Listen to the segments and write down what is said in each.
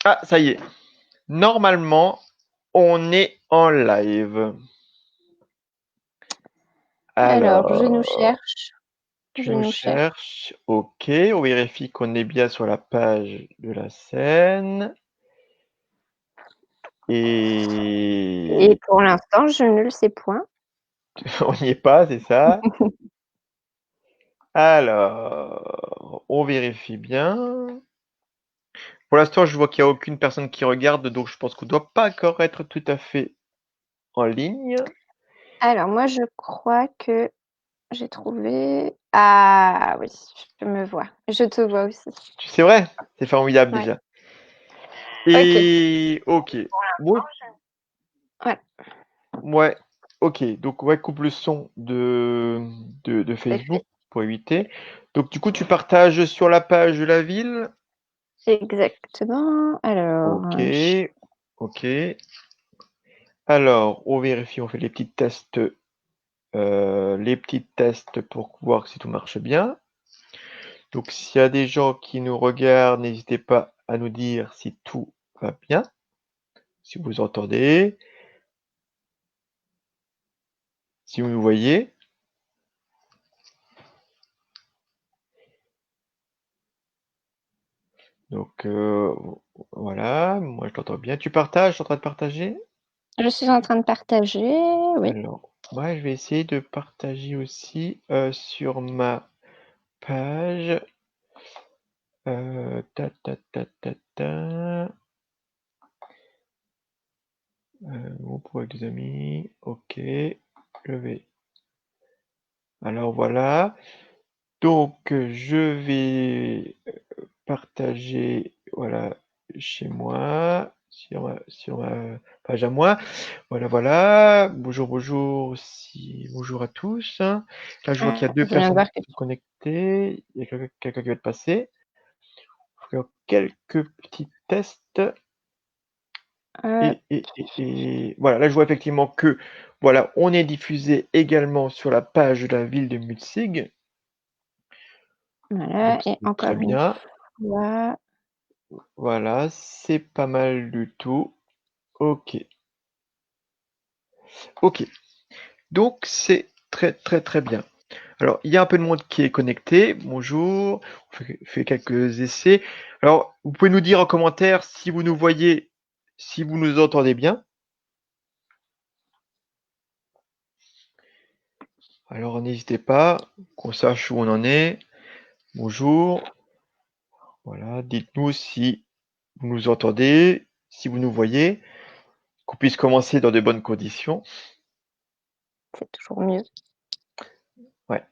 Ah, ça y est. Normalement, on est en live. Alors, je nous Alors, cherche. tu Je nous nous cherche. cherches. Ok, on vérifie qu'on est bien sur la page de la scène. Et Et pour l'instant, je ne le sais point. on n'y est pas, c'est ça? Alors, on vérifie bien. Pour l'instant, je vois qu'il n'y a aucune personne qui regarde, donc je pense qu'on ne doit pas encore être tout à fait en ligne. Alors, moi, je crois que j'ai trouvé. Ah oui, je me vois. Je te vois aussi. C'est vrai? C'est formidable Ouais. déjà. Ok. Et ok. Ouais, Ouais. ouais. Ok. Donc ouais, coupe le son de C'est fait. Facebook pour éviter. Donc du coup, tu partages sur la page de la ville. Exactement. Alors, Ok. Ok. Alors, on vérifie, on fait les petits tests pour voir si tout marche bien. Donc s'il y a des gens qui nous regardent, n'hésitez pas à nous dire si tout va bien, si vous entendez, si vous nous voyez. Donc voilà, moi je t'entends bien. Tu partages, tu es en train de partager? je suis en train de partager. Oui. Alors, moi je vais essayer de partager aussi sur ma page. Ta ta ta ta ta. Mon pour avec des amis. Ok, je vais. Alors voilà. Donc je vais partager, voilà, chez moi, sur ma page à moi. Voilà, voilà. Bonjour, bonjour, bonjour à tous. Là, je vois qu'il y a deux Je viens de personnes voir que qui sont connectées. Il y a quelqu'un qui va te passer. On va faire quelques petits tests. euh, Et voilà, là, je vois effectivement que, voilà, on est diffusé également sur la page de la ville de Mutzig. voilà. Donc, Et c'est très encore une bien. fois. Voilà, c'est pas mal du tout. Ok. Ok. Donc, c'est très, très, très bien. Alors, il y a un peu de monde qui est connecté. Bonjour. On fait quelques essais. Alors, vous pouvez nous dire en commentaire si vous nous voyez, si vous nous entendez bien. Alors, n'hésitez pas, qu'on sache où on en est. Bonjour. Voilà, dites-nous si vous nous entendez, si vous nous voyez, qu'on puisse commencer dans de bonnes conditions. C'est toujours mieux. Ouais,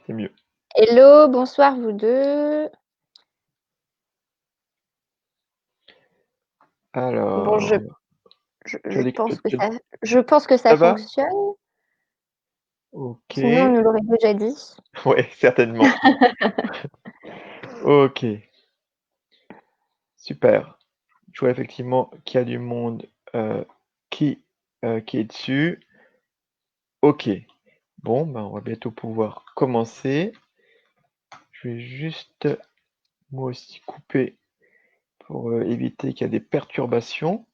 c'est mieux. Hello, bonsoir vous deux. Bon, Alors, tu as je pense que ça ça va? fonctionne. Ok. Sinon, on nous l'aurait déjà dit. Ouais, certainement. Ok, super. Je vois effectivement qu'il y a du monde euh, qui est dessus. Ok. Bon, ben, on va bientôt pouvoir commencer. Je vais juste moi aussi couper pour éviter qu'il y ait des perturbations.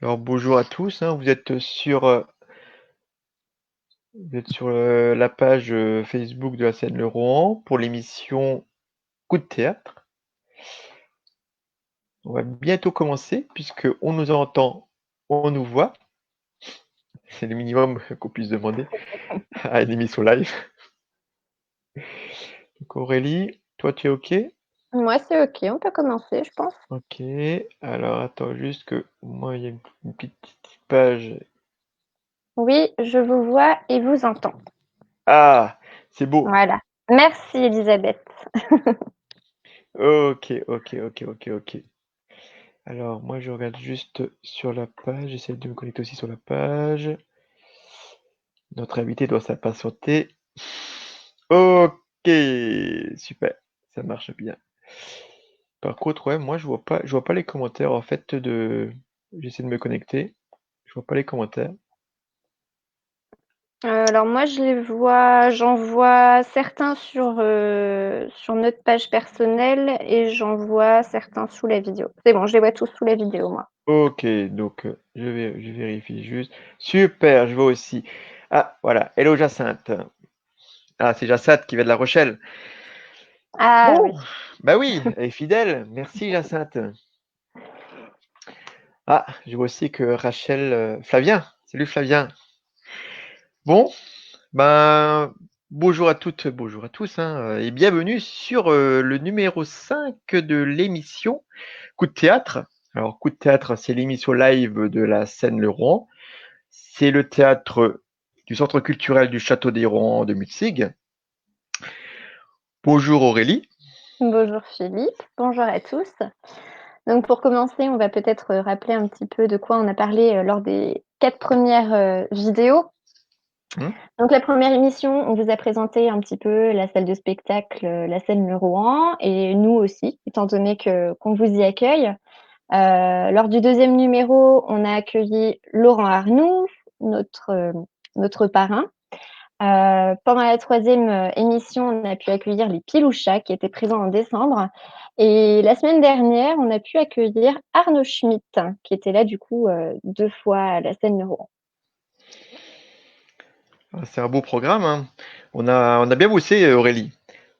Alors bonjour à tous, hein, vous êtes sur la page Facebook de la scène Le Rohan pour l'émission Coup de théâtre. On va bientôt commencer puisque on nous entend, on nous voit. C'est le minimum qu'on puisse demander à une émission live. Donc Aurélie, toi tu es OK? Moi, c'est OK, on peut commencer, je pense. OK. Alors attends juste que moi il y a une petite page. Oui, je vous vois et vous entends. Ah, c'est beau. Voilà. Merci, Elisabeth. OK, OK, OK, OK, OK. Alors moi je regarde juste sur la page, j'essaie de me connecter aussi sur la page. Notre invité doit s'impatienter. OK, super, ça marche bien. Par contre, ouais, moi je vois pas les commentaires en fait de. J'essaie de me connecter, je vois pas les commentaires. Alors moi, j'en vois certains sur notre page personnelle et j'en vois certains sous la vidéo. C'est bon, je les vois tous sous la vidéo, moi. Ok, donc je vérifie juste. Super, je vois aussi. Ah, voilà. Hello Jacinthe. Ah, c'est Jacinthe qui vient de La Rochelle. Ah oui, Bon, bah oui, elle est fidèle. Merci Jacinthe. Ah, je vois aussi que Rachel, Flavien. Salut Flavien. Bon, ben bonjour à toutes, bonjour à tous, hein, et bienvenue sur le numéro 5 de l'émission Coup de théâtre. Alors, Coup de théâtre, c'est l'émission live de la scène Le Rouen. C'est le théâtre du Centre culturel du Château des Rouen de Mutzig. Bonjour Aurélie. bonjour Philippe, bonjour à tous. Donc pour commencer, on va peut-être rappeler un petit peu de quoi on a parlé lors des 4 premières vidéos. Hmm. Donc la première émission, on vous a présenté un petit peu la salle de spectacle, la scène Le Rouen, et nous aussi, étant donné qu'on vous y accueille. Lors du deuxième numéro, on a accueilli Laurent Arnoux, notre parrain. Pendant la troisième émission, on a pu accueillir les Pilouchas qui étaient présents en décembre. Et la semaine dernière, on a pu accueillir Arnaud Schmitt, qui était là du coup 2 fois à la scène de Rouen. Ah, c'est un beau programme, hein. On a bien bossé Aurélie.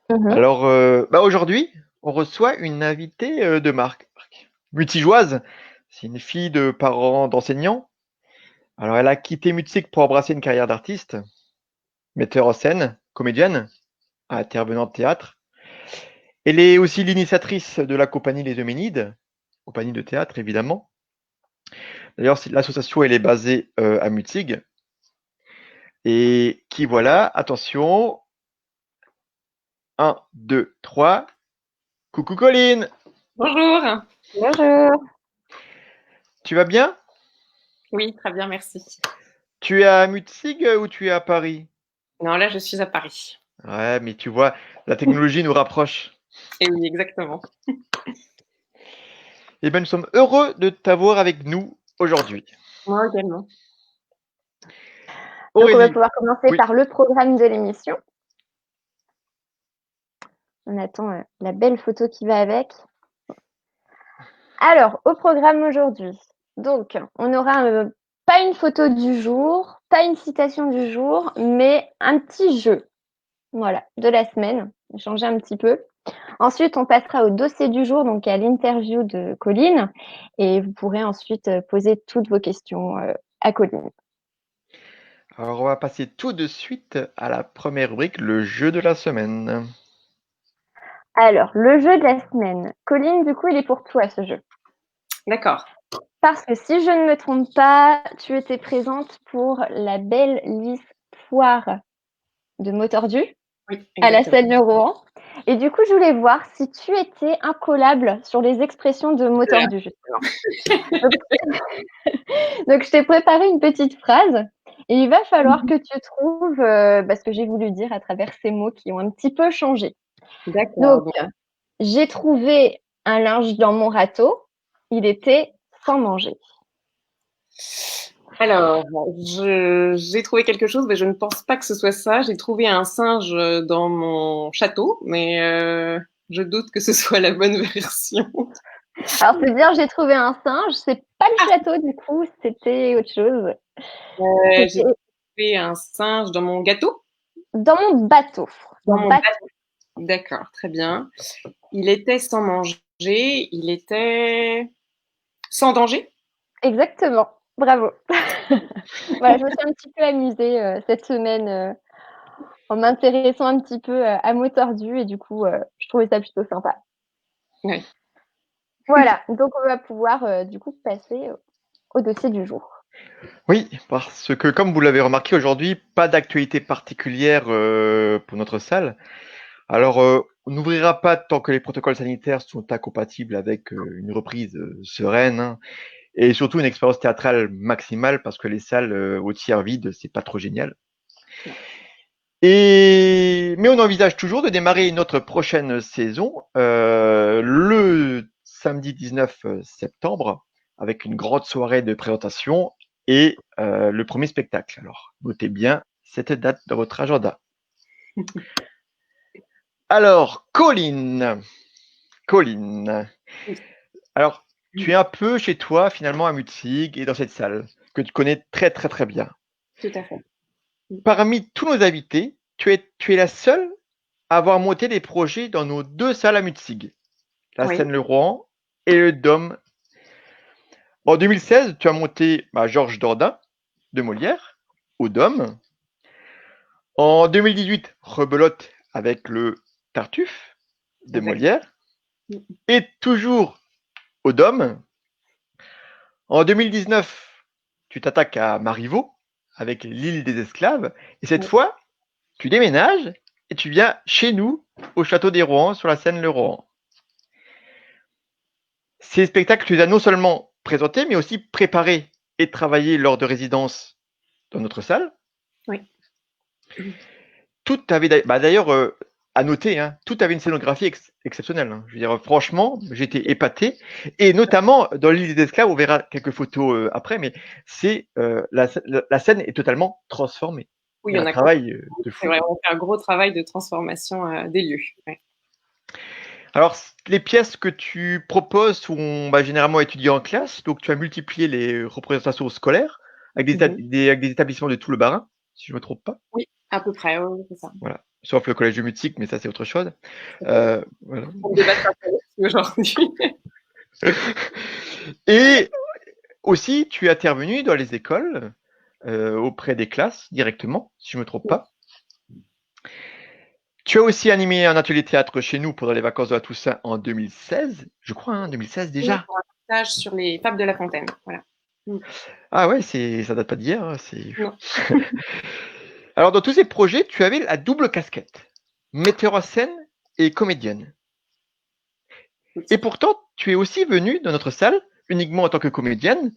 Mhm. Alors, bah aujourd'hui, on reçoit une invitée de marque, mutigeoise. C'est une fille de parents d'enseignants. Alors, elle a quitté Mutzig pour embrasser une carrière d'artiste, metteur en scène, comédienne, intervenante de théâtre. Elle est aussi l'initiatrice de la compagnie Les Euménides, compagnie de théâtre évidemment. D'ailleurs, l'association elle est basée à Mutzig. Et qui voilà, attention, un, 2, 3. Coucou Colline, Bonjour. Bonjour. tu vas bien? Oui, très bien, merci. Tu es à Mutzig ou tu es à Paris? Non, là, je suis à Paris. Ouais, mais tu vois, la technologie nous rapproche. Et oui, exactement. Eh bien, nous sommes heureux de t'avoir avec nous aujourd'hui. Moi également. Donc on va Aurélie, pouvoir commencer oui. par le programme de l'émission. On attend la belle photo qui va avec. Alors, au programme aujourd'hui, donc on aura pas une photo du jour, pas une citation du jour, mais un petit jeu, voilà, de la semaine, changer un petit peu. Ensuite, on passera au dossier du jour, donc à l'interview de Colline, et vous pourrez ensuite poser toutes vos questions à Colline. Alors, on va passer tout de suite à la première rubrique, le jeu de la semaine. Alors, le jeu de la semaine. Colline, du coup, il est pour toi ce jeu. D'accord. Parce que si je ne me trompe pas, tu étais présente pour la belle Lys Poire de Motordu Oui, à la exactement. scène de Rouen. Et du coup, je voulais voir si tu étais incollable sur les expressions de Voilà. Motordu, justement. Donc, donc, je t'ai préparé une petite phrase et il va falloir que tu trouves ce que j'ai voulu dire à travers ces mots qui ont un petit peu changé. D'accord. Donc, Donc, j'ai trouvé un linge dans mon râteau. Il était sans manger. alors, j'ai trouvé quelque chose, mais je ne pense pas que ce soit ça. J'ai trouvé un singe dans mon château, mais je doute que ce soit la bonne version. Alors, c'est bien, j'ai trouvé un singe. C'est pas le château, du coup, c'était autre chose. J'ai C'était trouvé un singe dans mon gâteau. dans mon bateau. Dans mon Bateau. bateau. D'accord, très bien. Il était sans manger. Il était sans danger. Exactement. Bravo. Voilà, je me suis un petit peu amusée cette semaine en m'intéressant un petit peu à mots tordus et du coup, je trouvais ça plutôt sympa. Oui. Voilà, donc on va pouvoir du coup passer au dossier du jour. Oui, parce que comme vous l'avez remarqué aujourd'hui, pas d'actualité particulière pour notre salle. Alors, on n'ouvrira pas tant que les protocoles sanitaires sont incompatibles avec une reprise sereine, hein, et surtout une expérience théâtrale maximale parce que les salles au tiers vides, c'est pas trop génial. Mais on envisage toujours de démarrer notre prochaine saison le samedi 19 septembre avec une grande soirée de présentation et le premier spectacle. Alors, notez bien, cette date dans votre agenda. Alors, Colline. Alors, tu es un peu chez toi, finalement, à Mutzig et dans cette salle que tu connais très, très, très bien. Tout à fait. Parmi tous nos invités, tu es la seule à avoir monté des projets dans nos 2 salles à Mutzig, la Oui. Seine-le-Roi et le Dôme. En 2016, tu as monté Georges Dordain de Molière au Dôme. En 2018, Rebelote avec le Tartuffe de Exact. Molière. Et toujours au Dôme. En 2019, tu t'attaques à Marivaux avec l'île des esclaves. Et cette Oui. fois, tu déménages et tu viens chez nous au château des Rohan sur la Seine-le-Rohan. Ces spectacles, tu les as non seulement présentés, mais aussi préparés et travaillés lors de résidences dans notre salle. Oui. Tout avait d'ailleurs à noter, hein, tout avait une scénographie exceptionnelle. Hein. Je veux dire, franchement, j'étais épaté. Et notamment dans l'île des esclaves, on verra quelques photos après, mais c'est la scène est totalement transformée. Oui, Il y a on un a travail de c'est fou. vrai, on fait un gros travail de transformation des lieux. Ouais. Alors, les pièces que tu proposes sont généralement étudiées en classe, donc tu as multiplié les représentations scolaires avec des établissements de tout le Bas-Rhin, si je ne me trompe pas. Oui, à peu près, oui, c'est ça. Voilà. Sauf le collège de Mutzig, mais ça c'est autre chose. Voilà. On ne débat pas aujourd'hui. Et aussi, tu es intervenu dans les écoles auprès des classes directement, si je ne me trompe pas. Tu as aussi animé un atelier théâtre chez nous pendant les vacances de la Toussaint en 2016, je crois, hein, 2016 déjà. Oui, pour un stage sur les fables de La Fontaine. Voilà. Ah ouais, ça date pas d'hier. Hein, Non. Alors, dans tous ces projets, tu avais la double casquette, metteur en scène et comédienne. Et pourtant, tu es aussi venue dans notre salle uniquement en tant que comédienne.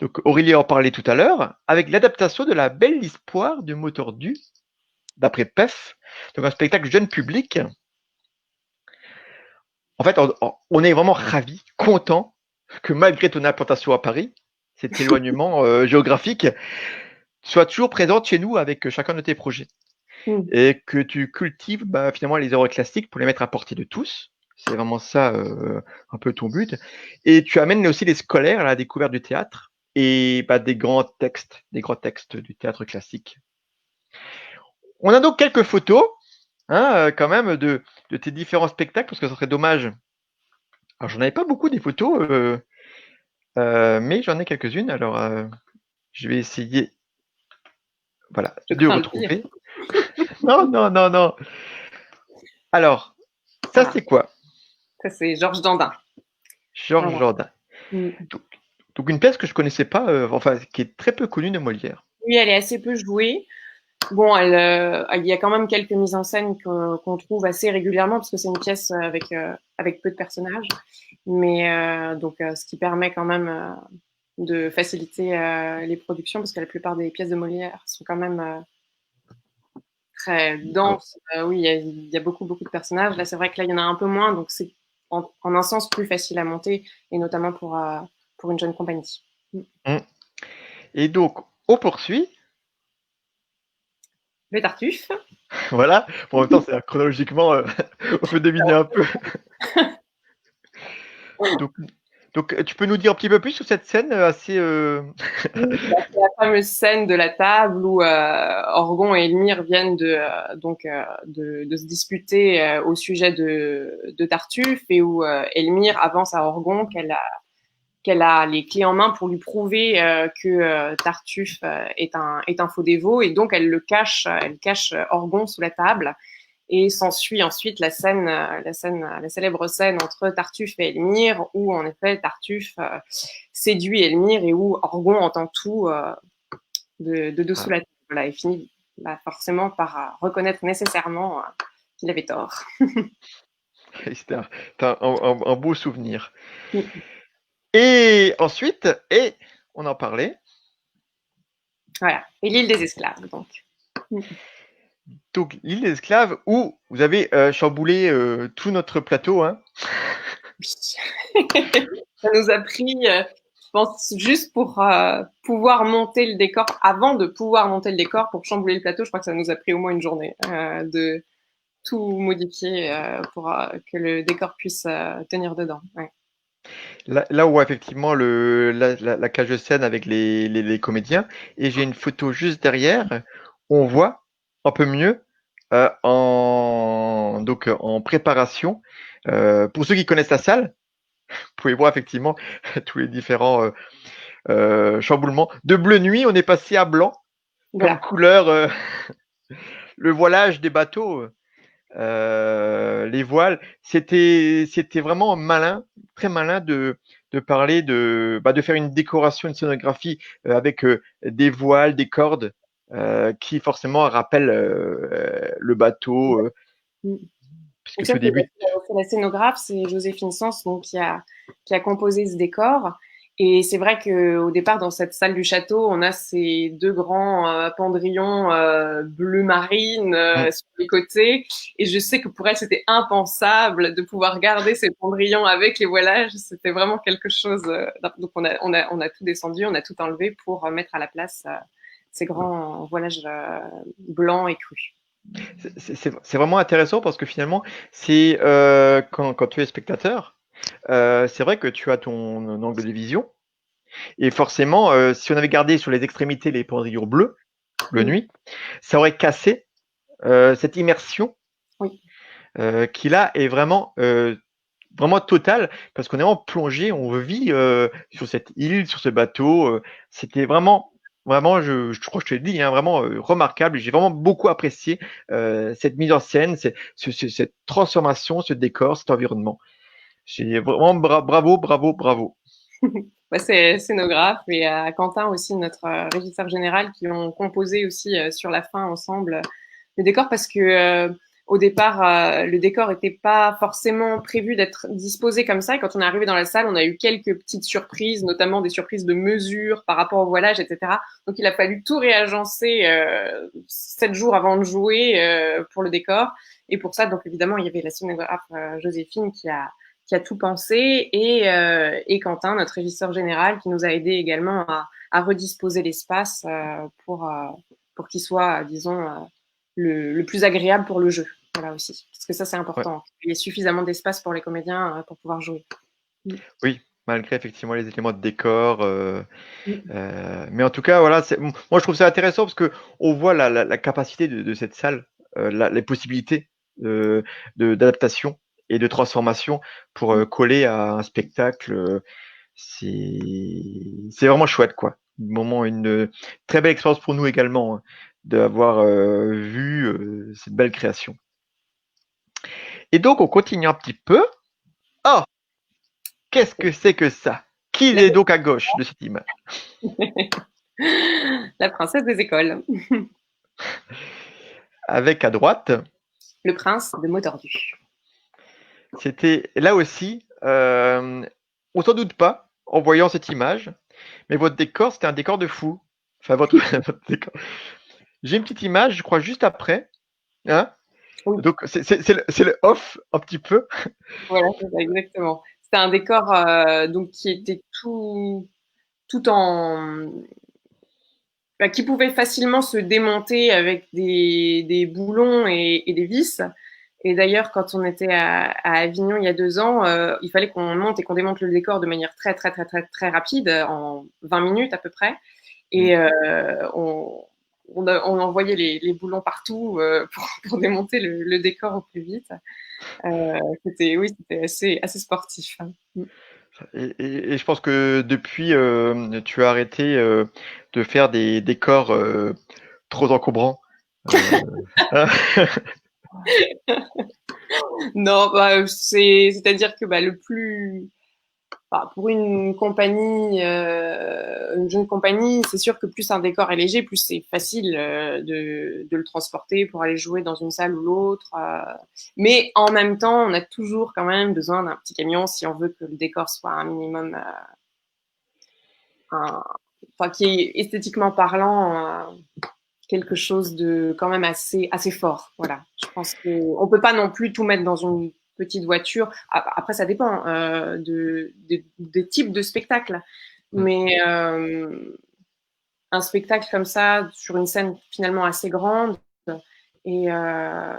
Donc, Aurélie en parlait tout à l'heure, avec l'adaptation de La Belle Histoire de Motordu, d'après PEF, donc un spectacle jeune public. En fait, on est vraiment ravis, contents que malgré ton implantation à Paris, cet éloignement géographique, soit toujours présente chez nous avec chacun de tes projets. Et que tu cultives finalement les œuvres classiques pour les mettre à portée de tous. C'est vraiment ça un peu ton but. Et tu amènes aussi les scolaires à la découverte du théâtre et des grands textes du théâtre classique. On a donc quelques photos quand même de tes différents spectacles, parce que ça serait dommage. Alors j'en avais pas beaucoup des photos, mais j'en ai quelques-unes. Alors je vais essayer de retrouver. Non. Alors, ça c'est quoi? Ça c'est Georges Dandin. Georges Dordain. Donc une pièce que je connaissais pas, qui est très peu connue de Molière. Oui, elle est assez peu jouée. Bon, il y a quand même quelques mises en scène qu'on trouve assez régulièrement parce que c'est une pièce avec peu de personnages, mais donc ce qui permet quand même de faciliter les productions parce que la plupart des pièces de Molière sont quand même très denses. Oui, il y a beaucoup de personnages. Là, c'est vrai que là, il y en a un peu moins, donc c'est en un sens plus facile à monter et notamment pour une jeune compagnie. Et donc, on poursuit. Le Tartuffe. Voilà. Bon, en même temps, c'est chronologiquement, on peut deviner un peu. Donc, tu peux nous dire un petit peu plus sur cette scène assez. Oui, c'est la fameuse scène de la table où Orgon et Elmire viennent de se disputer au sujet de Tartuffe et où Elmire avance à Orgon qu'elle a les clés en main pour lui prouver que Tartuffe est un faux dévot et donc elle cache Orgon sous la table et s'ensuit ensuite la célèbre scène entre Tartuffe et Elmire où en effet Tartuffe séduit Elmire et où Orgon entend tout de dessous la table et finit forcément par reconnaître nécessairement qu'il avait tort. C'était un beau souvenir. Et ensuite, on en parlait. Voilà, et l'île des esclaves, donc. Donc, l'île des esclaves, où vous avez chamboulé tout notre plateau. Hein. Oui. Ça nous a pris pense juste pour pouvoir monter le décor, avant de pouvoir monter le décor pour chambouler le plateau, je crois que ça nous a pris au moins une journée de tout modifier pour que le décor puisse tenir dedans. Ouais. Là où effectivement la cage de scène avec les comédiens, et j'ai une photo juste derrière, où on voit un peu mieux donc en préparation. Pour ceux qui connaissent la salle, vous pouvez voir effectivement tous les différents chamboulements. De bleu nuit, on est passé à blanc Voilà. comme couleur. Le voilage des bateaux, les voiles, c'était vraiment malin, très malin de parler de faire une décoration, une scénographie avec des voiles, des cordes qui forcément rappellent le bateau, Donc puisque ça, au début. c'est la scénographe, c'est Joséphine Sens donc, qui a composé ce décor. Et c'est vrai qu'au départ, dans cette salle du château, on a ces deux grands pendrillons bleu marine sur les côtés. Et je sais que pour elle, c'était impensable de pouvoir garder ces pendrillons avec les voilages. C'était vraiment quelque chose. Donc on a tout descendu, on a tout enlevé pour mettre à la place ces grands voilages blancs et crus. C'est vraiment intéressant parce que finalement, c'est quand tu es spectateur, c'est vrai que tu as ton angle de vision. Et forcément, si on avait gardé sur les extrémités les pendrillons bleus, bleu nuit, ça aurait cassé cette immersion Oui. qui là est vraiment totale parce qu'on est vraiment plongé, on vit sur cette île, sur ce bateau. C'était vraiment, je crois que je te l'ai dit, hein, vraiment remarquable. J'ai vraiment beaucoup apprécié cette mise en scène, cette transformation, ce décor, cet environnement. J'ai vraiment bravo, bravo, bravo. Bah, c'est scénographe et Quentin aussi, notre régisseur général, qui ont composé aussi sur la fin ensemble le décor parce que au départ, le décor n'était pas forcément prévu d'être disposé comme ça. Et quand on est arrivé dans la salle, on a eu quelques petites surprises, notamment des surprises de mesure par rapport au voilage, etc. Donc il a fallu tout réagencer 7 jours avant de jouer pour le décor. Et pour ça, donc évidemment, il y avait la scénographe Joséphine qui a tout pensé, et Quentin, notre régisseur général, qui nous a aidé également à redisposer l'espace pour qu'il soit, disons, le plus agréable pour le jeu. Voilà aussi, parce que ça c'est important. Ouais. Il y ait suffisamment d'espace pour les comédiens pour pouvoir jouer. Oui, malgré effectivement les éléments de décor. Mais en tout cas, voilà, moi je trouve ça intéressant parce que on voit la capacité de cette salle, les possibilités d'adaptation et de transformation pour coller à un spectacle. C'est vraiment chouette, quoi. Moment, une très belle expérience pour nous également hein, d'avoir vu cette belle création. Et donc, on continue un petit peu. Oh, qu'est-ce que c'est que ça? Qui est donc à gauche de cette image? La princesse des écoles. Avec à droite. Le prince de mots tordus. C'était là aussi, on s'en doute pas en voyant cette image, mais votre décor, c'était un décor de fou. Enfin, votre décor. J'ai une petite image, je crois, juste après. Hein oui. Donc, c'est le off un petit peu. Voilà, c'est ça, exactement. C'était un décor donc, qui était tout en. Qui pouvait facilement se démonter avec des boulons et des vis. Et d'ailleurs, quand on était à Avignon il y a 2 ans, il fallait qu'on monte et qu'on démonte le décor de manière très, très, très, très, très rapide, en 20 minutes à peu près. Et on envoyait les boulons partout pour démonter le décor au plus vite. C'était assez sportif. Hein. Et je pense que depuis, tu as arrêté de faire des décors trop encombrants. Non, bah, c'est-à-dire que le plus pour une compagnie, une jeune compagnie, c'est sûr que plus un décor est léger, plus c'est facile de le transporter pour aller jouer dans une salle ou l'autre. Mais en même temps, on a toujours quand même besoin d'un petit camion si on veut que le décor soit un minimum, qui est esthétiquement parlant, quelque chose de quand même assez fort. Voilà. Je pense qu'on peut pas non plus tout mettre dans une petite voiture. Après, ça dépend des types de spectacles. Mais un spectacle comme ça, sur une scène finalement assez grande, et, euh,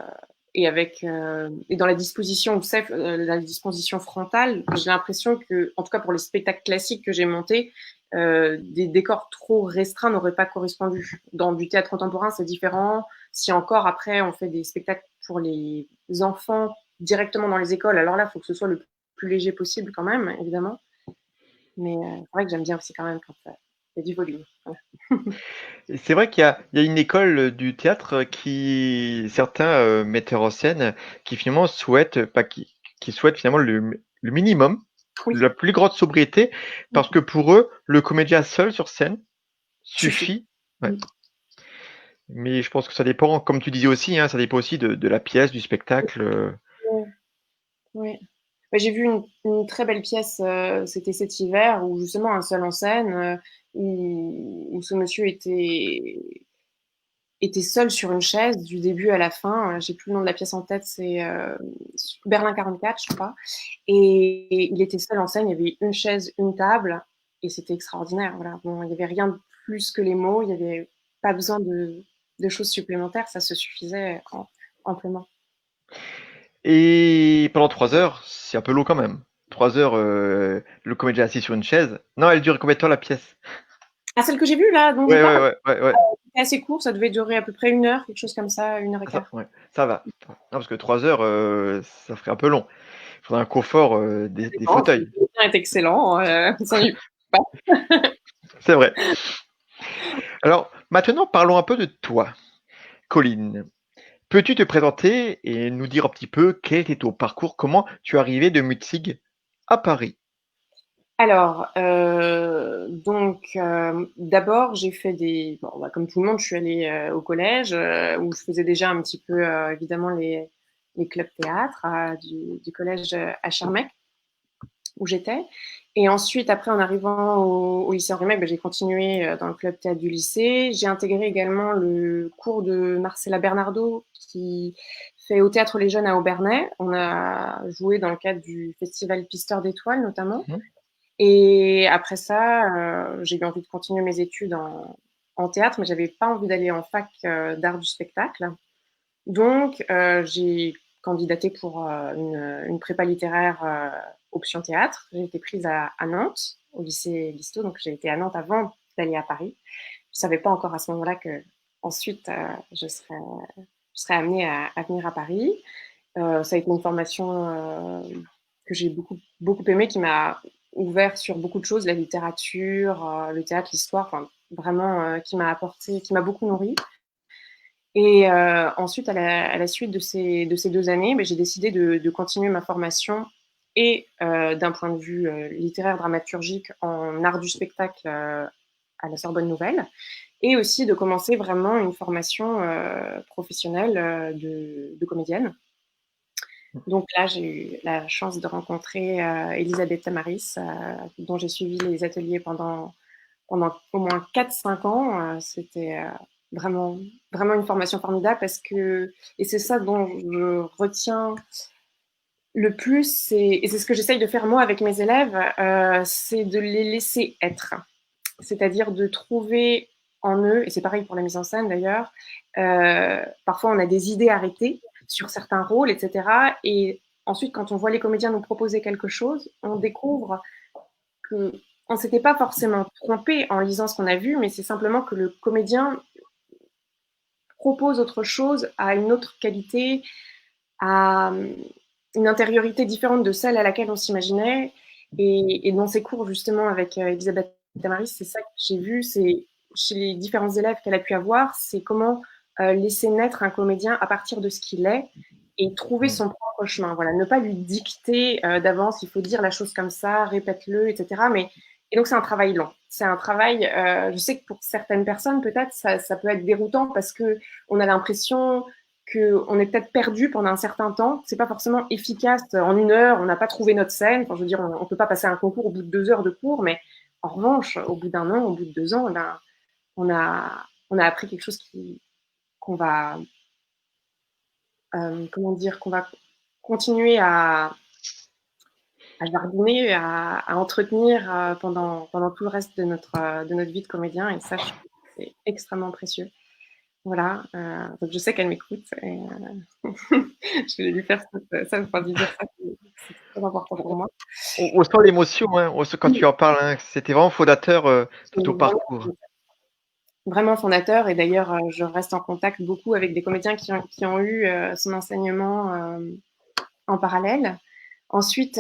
et avec et dans la disposition, la disposition frontale, j'ai l'impression que, en tout cas pour les spectacles classiques que j'ai montés, des décors trop restreints n'auraient pas correspondu. Dans du théâtre contemporain, c'est différent. Si encore après on fait des spectacles pour les enfants directement dans les écoles, alors là, il faut que ce soit le plus léger possible quand même, évidemment. Mais c'est vrai que j'aime bien aussi quand même quand il y a du volume. Voilà. Et c'est vrai qu'il y a une école du théâtre qui, certains metteurs en scène, qui finalement souhaitent, pas qui souhaitent finalement le minimum, Oui, la plus grande sobriété, parce que pour eux, le comédien seul sur scène suffit. suffit. Ouais. Mais je pense que ça dépend, comme tu disais aussi, hein, ça dépend aussi de la pièce, du spectacle. Oui. Oui. Ouais, j'ai vu une très belle pièce, c'était cet hiver, où justement un seul en scène, où ce monsieur était seul sur une chaise du début à la fin. J'ai plus le nom de la pièce en tête, c'est Berlin 44, je crois. Et il était seul en scène, il y avait une chaise, une table, et c'était extraordinaire. Voilà. Bon, il n'y avait rien de plus que les mots, il n'y avait pas besoin de choses supplémentaires, ça se suffisait amplement. Et pendant 3 heures, c'est un peu long quand même. 3 heures, le comédien assis sur une chaise. Non, elle dure combien de temps la pièce? Ah, celle que j'ai vue là, dont je Ouais, ouais, parle, ouais, ouais, ouais. c'était assez court, ça devait durer à peu près 1 heure, quelque chose comme ça, 1 heure et Ça, quart. ouais, ça va. Non, parce que 3 heures, ça ferait un peu long. Il faudrait un confort des Non, le fauteuils. comédien est excellent, on s'ennuie pas. C'est vrai. Alors, maintenant, parlons un peu de toi, Colline. Peux-tu te présenter et nous dire un petit peu quel était ton parcours, comment tu es arrivé de Mutzig à Paris? Alors, donc, d'abord, j'ai fait bon, bah, comme tout le monde, je suis allée au collège, où je faisais déjà un petit peu, évidemment, les clubs théâtre du collège à Charmec, où j'étais. Et ensuite, après, en arrivant au lycée Henri Mec, bah, j'ai continué dans le club théâtre du lycée. J'ai intégré également le cours de Marcella Bernardo, qui fait au théâtre Les Jeunes à Aubernais. On a joué dans le cadre du festival Pisteur d'étoiles, notamment. Mhm. Et après ça, j'ai eu envie de continuer mes études en théâtre, mais j'avais pas envie d'aller en fac d'art du spectacle. Donc, j'ai candidaté pour une prépa littéraire option théâtre. J'ai été prise à Nantes, au lycée Listo, donc j'ai été à Nantes avant d'aller à Paris. Je savais pas encore à ce moment-là que ensuite je serais amenée à venir à Paris. Ça a été une formation que j'ai beaucoup aimée, qui m'a ouvert sur beaucoup de choses, la littérature, le théâtre, l'histoire, enfin vraiment qui m'a apporté, qui m'a beaucoup nourri. Et ensuite, à la suite de ces 2 années, ben, j'ai décidé de continuer ma formation et d'un point de vue littéraire, dramaturgique, en art du spectacle à la Sorbonne Nouvelle, et aussi de commencer vraiment une formation professionnelle de comédienne. Donc là, j'ai eu la chance de rencontrer Elisabeth Tamaris, dont j'ai suivi les ateliers pendant au moins 4-5 ans. C'était vraiment, vraiment une formation formidable et c'est ça dont je retiens le plus, et c'est ce que j'essaye de faire moi avec mes élèves, c'est de les laisser être. C'est-à-dire de trouver en eux, et c'est pareil pour la mise en scène d'ailleurs, parfois on a des idées arrêtées sur certains rôles, etc. Et ensuite, quand on voit les comédiens nous proposer quelque chose, on découvre que on ne s'était pas forcément trompé en lisant ce qu'on a vu, mais c'est simplement que le comédien propose autre chose, à une autre qualité, à une intériorité différente de celle à laquelle on s'imaginait. Et dans ces cours, justement, avec Elisabeth Tamaris, c'est ça que j'ai vu, c'est chez les différents élèves qu'elle a pu avoir, c'est comment laisser naître un comédien à partir de ce qu'il est et trouver Mhm. son propre chemin. Voilà, ne pas lui dicter d'avance, il faut dire la chose comme ça, répète-le, etc. Et donc c'est un travail lent. C'est un travail. Je sais que pour certaines personnes, peut-être, ça peut être déroutant parce que on a l'impression qu'on est peut-être perdu pendant un certain temps. C'est pas forcément efficace en 1 heure. On n'a pas trouvé notre scène. Enfin, je veux dire, on peut pas passer un concours au bout de 2 heures de cours, mais en revanche, au bout d'un an, au bout de 2 ans, eh ben, on a appris quelque chose qu'on va, comment dire, qu'on va continuer jardiner, à entretenir pendant tout le reste de notre vie de comédien. Et ça, je trouve que c'est extrêmement précieux. Voilà. Donc je sais qu'elle m'écoute. Et, je vais lui faire ça, enfin, lui dire ça, c'est très important pour moi. On sent l'émotion, hein, quand tu en parles, hein, c'était vraiment fondateur de ton parcours. Vraiment fondateur. Et d'ailleurs, je reste en contact beaucoup avec des comédiens qui ont eu son enseignement en parallèle. Ensuite,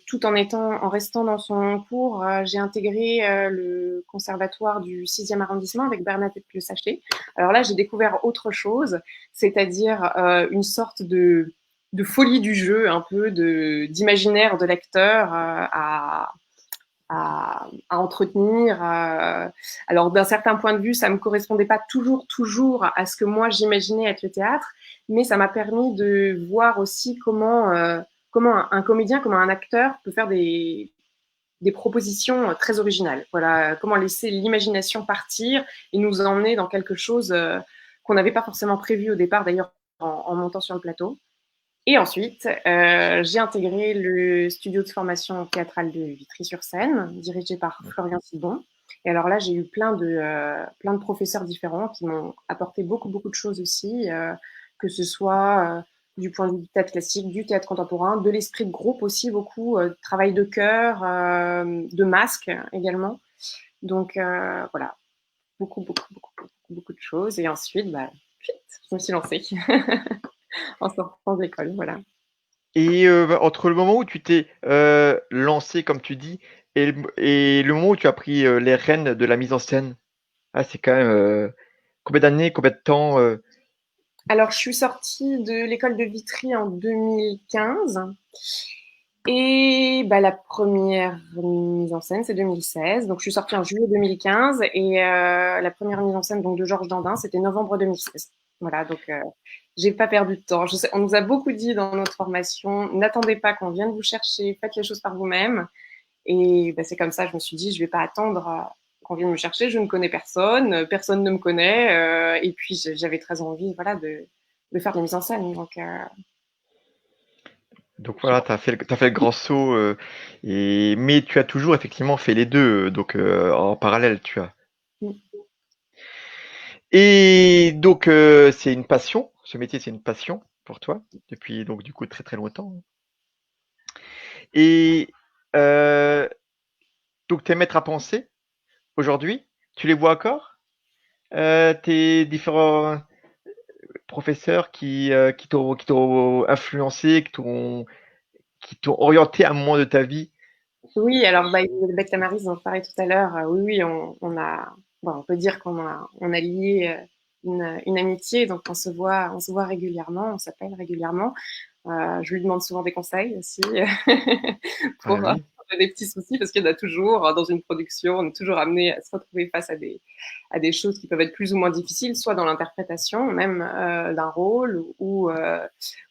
tout en restant dans son cours, j'ai intégré le conservatoire du 6e arrondissement avec Bernadette Le Sachet. Alors là, j'ai découvert autre chose, c'est-à-dire une sorte de folie du jeu, un peu d'imaginaire de l'acteur à entretenir. Alors, d'un certain point de vue, ça ne me correspondait pas toujours à ce que moi j'imaginais être le théâtre, mais ça m'a permis de voir aussi comment un comédien, comment un acteur peut faire des propositions très originales. Voilà, comment laisser l'imagination partir et nous emmener dans quelque chose qu'on n'avait pas forcément prévu au départ, d'ailleurs, en montant sur le plateau. Et ensuite, j'ai intégré le studio de formation théâtrale de Vitry-sur-Seine, dirigé par Florian Sidon. Et alors là, j'ai eu plein de professeurs différents qui m'ont apporté beaucoup de choses aussi, que ce soit du point de vue du théâtre classique, du théâtre contemporain, de l'esprit de groupe aussi, beaucoup, travail de chœur, de masque également. Donc voilà, beaucoup de choses. Et ensuite, je me suis lancée en sortant de l'école, voilà. Et entre le moment où tu t'es lancé, comme tu dis, et le moment où tu as pris les rênes de la mise en scène, c'est quand même combien d'années, combien de temps Alors, je suis sortie de l'école de Vitry en 2015 et la première mise en scène, c'est 2016. Donc, je suis sortie en juillet 2015 et la première mise en scène donc, de Georges Dandin, c'était novembre 2016. Voilà, donc j'ai pas perdu de temps. Je sais, on nous a beaucoup dit dans notre formation, n'attendez pas qu'on vienne vous chercher, faites les choses par vous-même. Et c'est comme ça, je me suis dit, je vais pas attendre qu'on vienne me chercher, je ne connais personne, personne ne me connaît, et puis j'avais très envie, voilà, de faire de la mise en scène. Donc voilà, t'as fait le grand saut, mais tu as toujours effectivement fait les deux, donc en parallèle, tu as. Mm. Et donc c'est une passion, ce métier c'est une passion pour toi depuis donc du coup très longtemps. Et donc tes maîtres à penser aujourd'hui, tu les vois encore? Tes différents professeurs qui t'ont influencé, qui t'ont orienté à un moment de ta vie. Oui, alors Elisabeth Tamaris dont je parlais tout à l'heure, oui, on peut dire on a lié une amitié, donc on se voit régulièrement, on s'appelle régulièrement. Je lui demande souvent des conseils aussi Ah pour oui. des petits soucis parce qu'il y en a toujours dans une production, on est toujours amené à se retrouver face à des choses qui peuvent être plus ou moins difficiles, soit dans l'interprétation même d'un rôle ou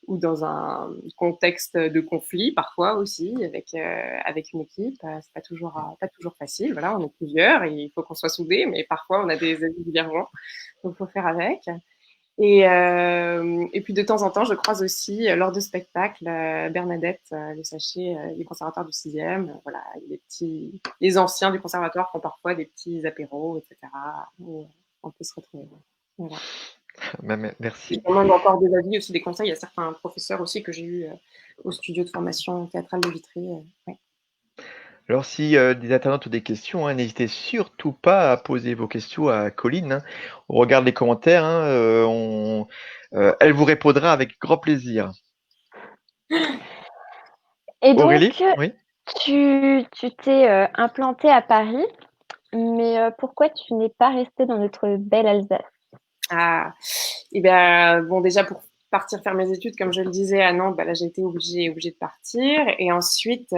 dans un contexte de conflit parfois aussi avec une équipe. C'est pas toujours facile. Voilà, on est plusieurs et il faut qu'on soit soudés, mais parfois on a des avis divergents, donc faut faire avec. Et puis de temps en temps, je croise aussi lors de spectacles Bernadette Le Sachet du conservatoire du 6e. Voilà, les anciens du conservatoire font parfois des petits apéros, etc. Où on peut se retrouver. Voilà. Merci. Je demande encore des avis, aussi des conseils à certains professeurs aussi que j'ai eu au studio de formation théâtrale de Vitry. Ouais. Alors si des internautes ont des questions, hein, n'hésitez surtout pas à poser vos questions à Colline, hein. On regarde les commentaires, hein, elle vous répondra avec grand plaisir. Et Aurélie? donc, Oui. tu t'es implanté à Paris, mais pourquoi tu n'es pas resté dans notre belle Alsace? Ah, et ben bon, déjà pour partir faire mes études, comme je le disais à Nantes, là j'ai été obligée de partir. Et ensuite,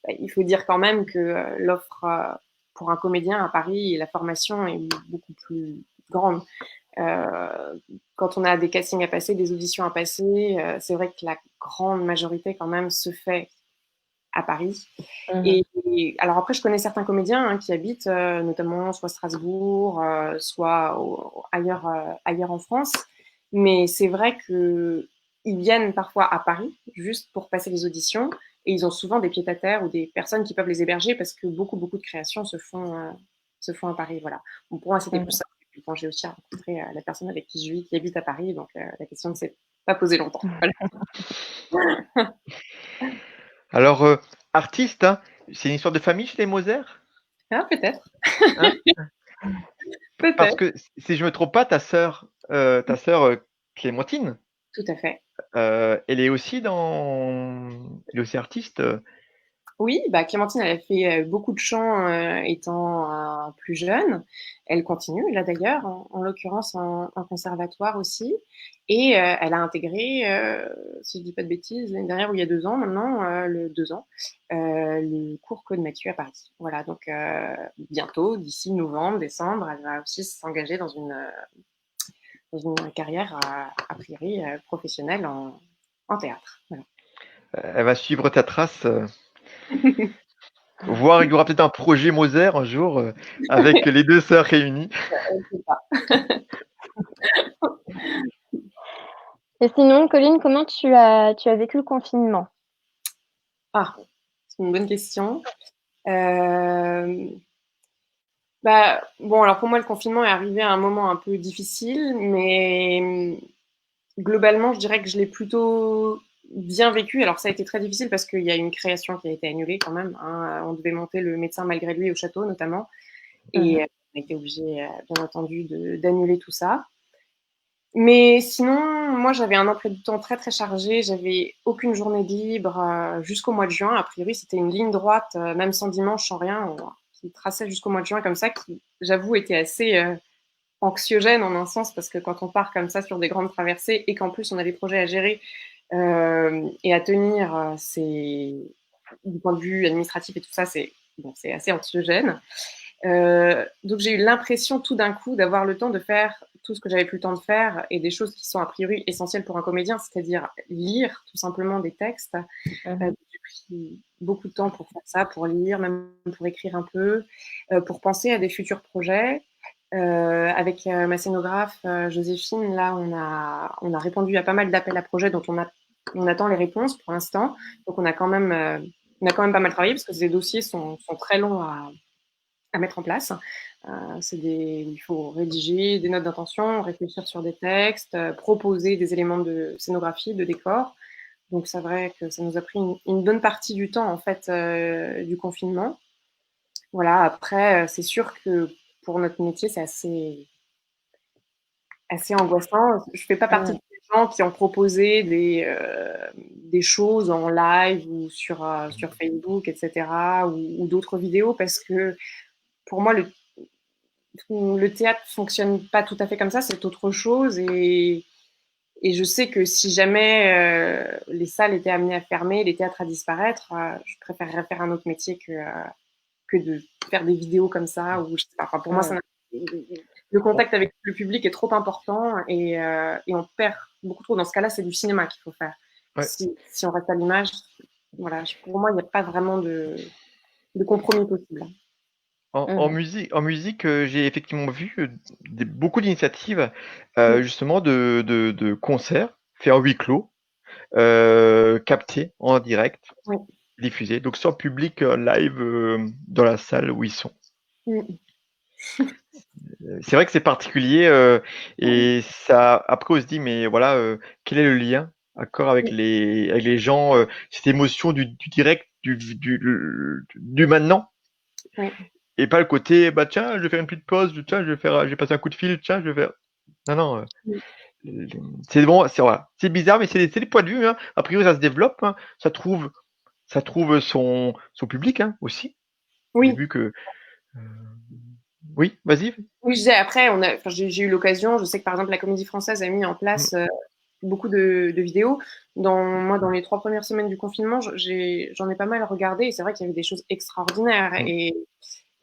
il faut dire quand même que l'offre pour un comédien à Paris, la formation est beaucoup plus grande. Euh, Quand on a des castings à passer, des auditions à passer, c'est vrai que la grande majorité quand même se fait à Paris. Alors après, je connais certains comédiens qui habitent notamment soit Strasbourg, soit ailleurs en France. Mais c'est vrai qu'ils viennent parfois à Paris juste pour passer les auditions. et ils ont souvent des pieds-à-terre ou des personnes qui peuvent les héberger parce que beaucoup de créations se font à Paris. Voilà. Bon, pour moi, c'était plus ça. Quand j'ai aussi rencontré la personne avec qui je vis, qui habite à Paris, donc la question ne s'est pas posée longtemps. Voilà. Alors, artiste, hein, c'est une histoire de famille chez les Moser? Ah, peut-être. Hein? Parce Peut-être. que si je me trompe pas, ta sœur Clémentine, Tout à fait. elle est aussi elle est aussi artiste. Oui, bah Clémentine, elle a fait beaucoup de chant étant plus jeune. Elle continue, là d'ailleurs, en l'occurrence en conservatoire aussi. Et elle a intégré, si je dis pas de bêtises, l'année dernière ou il y a 2 ans maintenant, le cours Claude Mathieu à Paris. Voilà, donc bientôt, d'ici novembre, décembre, elle va aussi s'engager dans une carrière a priori professionnelle en théâtre. Voilà. Elle va suivre ta trace. Voir, il y aura peut-être un projet Moser un jour avec les deux sœurs réunies. Je sais pas. Et sinon, Colline, comment tu as vécu le confinement? Ah, c'est une bonne question. Bah, bon, alors pour moi, le confinement est arrivé à un moment un peu difficile, mais globalement, je dirais que je l'ai plutôt bien vécu. Alors, ça a été très difficile parce qu'il y a une création qui a été annulée quand même, hein. On devait monter le médecin malgré lui au château, notamment. Et on a été obligé, bien entendu, d'annuler tout ça. Mais sinon, moi, j'avais un emploi du temps très, très chargé. J'avais aucune journée de libre jusqu'au mois de juin. A priori, c'était une ligne droite, même sans dimanche, sans rien, qui traçait jusqu'au mois de juin comme ça, qui, j'avoue, était assez anxiogène en un sens, parce que quand on part comme ça sur des grandes traversées et qu'en plus on a des projets à gérer et à tenir, c'est du point de vue administratif et tout ça, c'est bon, c'est assez anxiogène. Donc j'ai eu l'impression tout d'un coup d'avoir le temps de faire tout ce que j'avais plus le temps de faire et des choses qui sont a priori essentielles pour un comédien, c'est-à-dire lire tout simplement des textes. J'ai pris beaucoup de temps pour faire ça, pour lire, même pour écrire un peu, pour penser à des futurs projets. Avec ma scénographe Joséphine, là, on a répondu à pas mal d'appels à projets dont on attend les réponses pour l'instant. Donc on a quand même pas mal travaillé parce que ces dossiers sont très longs à mettre en place. Il faut rédiger des notes d'intention, réfléchir sur des textes, proposer des éléments de scénographie, de décor. Donc c'est vrai que ça nous a pris une bonne partie du temps en fait du confinement. Voilà, après c'est sûr que pour notre métier c'est assez angoissant. Je fais pas partie des gens qui ont proposé des choses en live ou sur Facebook, etc. ou d'autres vidéos parce que pour moi le théâtre fonctionne pas tout à fait comme ça, c'est autre chose et je sais que si jamais les salles étaient amenées à fermer, les théâtres à disparaître, je préférerais faire un autre métier que de faire des vidéos comme ça. Ou, je sais pas, enfin, pour moi, le contact avec le public est trop important et on perd beaucoup trop. Dans ce cas-là, c'est du cinéma qu'il faut faire. Ouais. Si on reste à l'image, voilà, pour moi, il n'y a pas vraiment de compromis possible. En musique, j'ai effectivement vu beaucoup d'initiatives justement de concerts faits en huis clos, captés en direct, Oui. diffusés, donc sans public live dans la salle où ils sont. C'est vrai que c'est particulier et ça. Après, on se dit, mais voilà, quel est le lien, accord avec les gens, cette émotion du direct, du maintenant. Oui. Et pas le côté, bah tiens, je vais faire une petite pause, tiens, je vais passer un coup de fil, tiens, je vais faire. Non, non. C'est bon, voilà. C'est bizarre, mais c'est des points de vue. Hein. A priori, ça se développe. Hein. Ça trouve son public hein, aussi. J'ai Oui. vu que. Oui, vas-y. Oui, je disais, après, j'ai eu l'occasion, je sais que par exemple la Comédie Française a mis en place beaucoup de vidéos. Moi, dans les 3 premières semaines du confinement, j'en ai pas mal regardé et c'est vrai qu'il y avait des choses extraordinaires.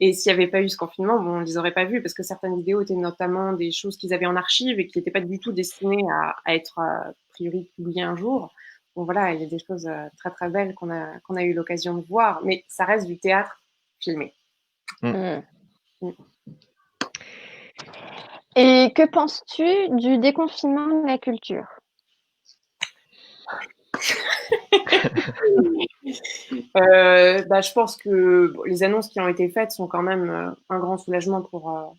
Et s'il n'y avait pas eu ce confinement, bon, on ne les aurait pas vues parce que certaines vidéos étaient notamment des choses qu'ils avaient en archive et qui n'étaient pas du tout destinées à être a priori publiées un jour. Bon, voilà, il y a des choses très très belles qu'on a eu l'occasion de voir, mais ça reste du théâtre filmé. Et que penses-tu du déconfinement de la culture? Je pense que les annonces qui ont été faites sont quand même un grand soulagement pour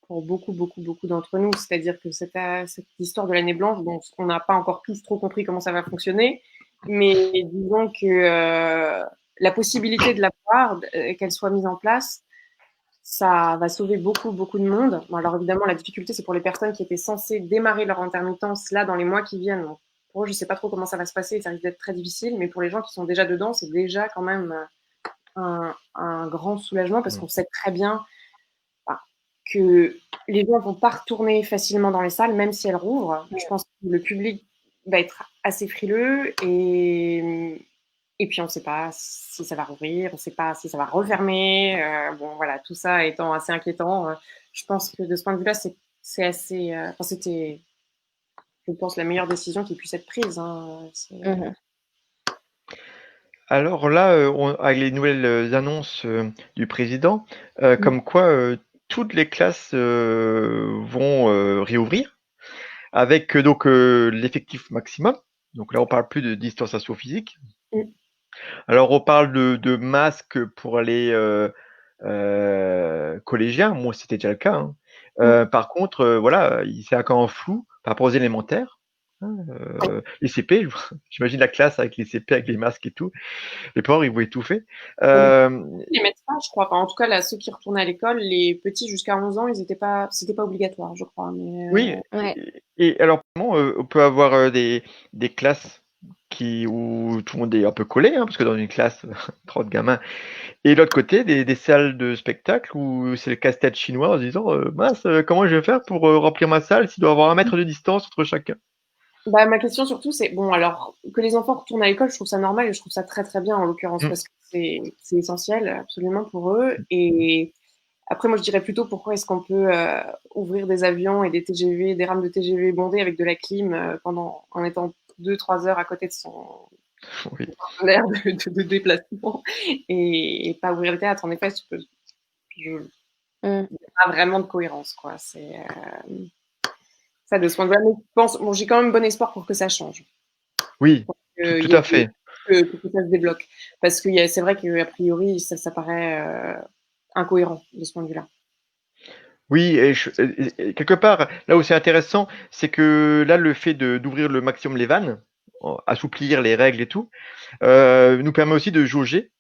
beaucoup, beaucoup, beaucoup d'entre nous. C'est-à-dire que cette histoire de l'année blanche, bon, on n'a pas encore tous trop compris comment ça va fonctionner, mais disons que la possibilité de l'avoir, qu'elle soit mise en place, ça va sauver beaucoup, beaucoup de monde. Bon, alors évidemment, la difficulté, c'est pour les personnes qui étaient censées démarrer leur intermittence là dans les mois qui viennent. Donc, pour eux, je ne sais pas trop comment ça va se passer, ça risque d'être très difficile, mais pour les gens qui sont déjà dedans, c'est déjà quand même un grand soulagement parce qu'on sait très bien que les gens ne vont pas retourner facilement dans les salles, même si elles rouvrent. Je pense que le public va être assez frileux et puis on ne sait pas si ça va rouvrir, on ne sait pas si ça va refermer. Bon, voilà, tout ça étant assez inquiétant, je pense que de ce point de vue-là, c'est assez. C'était, je pense, la meilleure décision qui puisse être prise. Hein. Alors là, avec les nouvelles annonces du président, comme quoi toutes les classes vont réouvrir avec donc l'effectif maximum. Donc là, on parle plus de distanciation physique. Alors, on parle de masques pour les collégiens. Moi, c'était déjà le cas. Hein. Par contre, voilà, c'est encore flou par rapport aux élémentaires. Hein, les CP, j'imagine la classe avec les CP, avec les masques et tout. Les pauvres, ils vont étouffer. Les mettent pas, je crois. Enfin, en tout cas, là, ceux qui retournaient à l'école, les petits jusqu'à 11 ans, c'était pas obligatoire, je crois. Mais, Oui. Ouais. Et alors, comment on peut avoir des classes où tout le monde est un peu collé, hein, parce que dans une classe, 30 gamins, et de l'autre côté, des salles de spectacle où c'est le casse-tête chinois en se disant mince, comment je vais faire pour remplir ma salle s'il doit y avoir 1 mètre de distance entre chacun? ma question surtout, c'est bon, alors que les enfants retournent à l'école, je trouve ça normal et je trouve ça très très bien en l'occurrence parce que c'est essentiel absolument pour eux. Et après, moi, je dirais plutôt pourquoi est-ce qu'on peut ouvrir des avions et des TGV, des rames de TGV bondées avec de la clim en étant 2-3 heures à côté de son Oui. partenaire de déplacement et pas ouvrir le théâtre. En effet, il n'y a pas vraiment de cohérence, quoi. C'est ça de ce point de vue-là. Mais je pense, bon, j'ai quand même bon espoir pour que ça change. Oui, tout à fait. Que ça se débloque. Parce que c'est vrai qu'a priori, ça paraît incohérent de ce point de vue-là. Oui, et quelque part, là où c'est intéressant, c'est que là, le fait d'ouvrir le maximum les vannes, assouplir les règles et tout, nous permet aussi de jauger,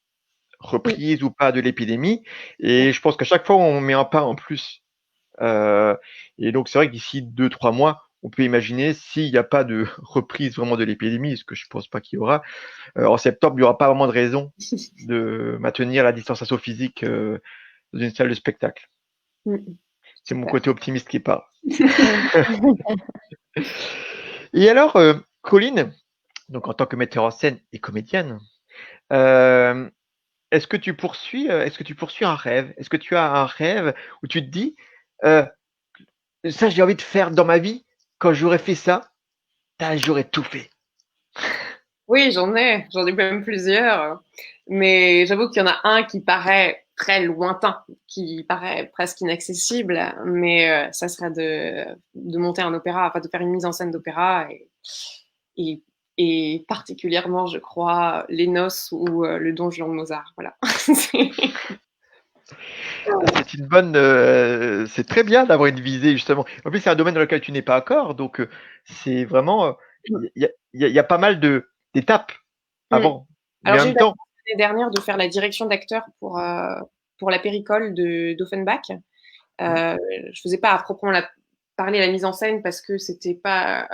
reprise ou pas de l'épidémie. Et je pense qu'à chaque fois, on met un pas en plus. Et donc, c'est vrai que d'ici 2-3 mois, on peut imaginer s'il n'y a pas de reprise vraiment de l'épidémie, ce que je pense pas qu'il y aura. En septembre, il n'y aura pas vraiment de raison de maintenir la distanciation physique dans une salle de spectacle. C'est mon côté optimiste qui parle. Et alors, Colline, donc en tant que metteur en scène et comédienne, est-ce que tu poursuis un rêve? Est-ce que tu as un rêve où tu te dis, ça j'ai envie de faire dans ma vie, quand j'aurai fait ça, j'aurai tout fait. Oui, j'en ai même plusieurs. Mais j'avoue qu'il y en a un qui paraît très lointain, qui paraît presque inaccessible, mais ça serait de monter un opéra, enfin de faire une mise en scène d'opéra et, et particulièrement, je crois, Les Noces ou Le Don Juan de Mozart. Voilà. C'est une bonne, c'est très bien d'avoir une visée justement. En plus, c'est un domaine dans lequel tu n'es pas encore, donc c'est vraiment, il y a pas mal d'étapes avant. Mais Alors, en j'ai eu même la temps, chance l'année dernière de faire la direction d'acteur pour la Péricole d'Offenbach. Je faisais pas à proprement parler la mise en scène parce que c'était pas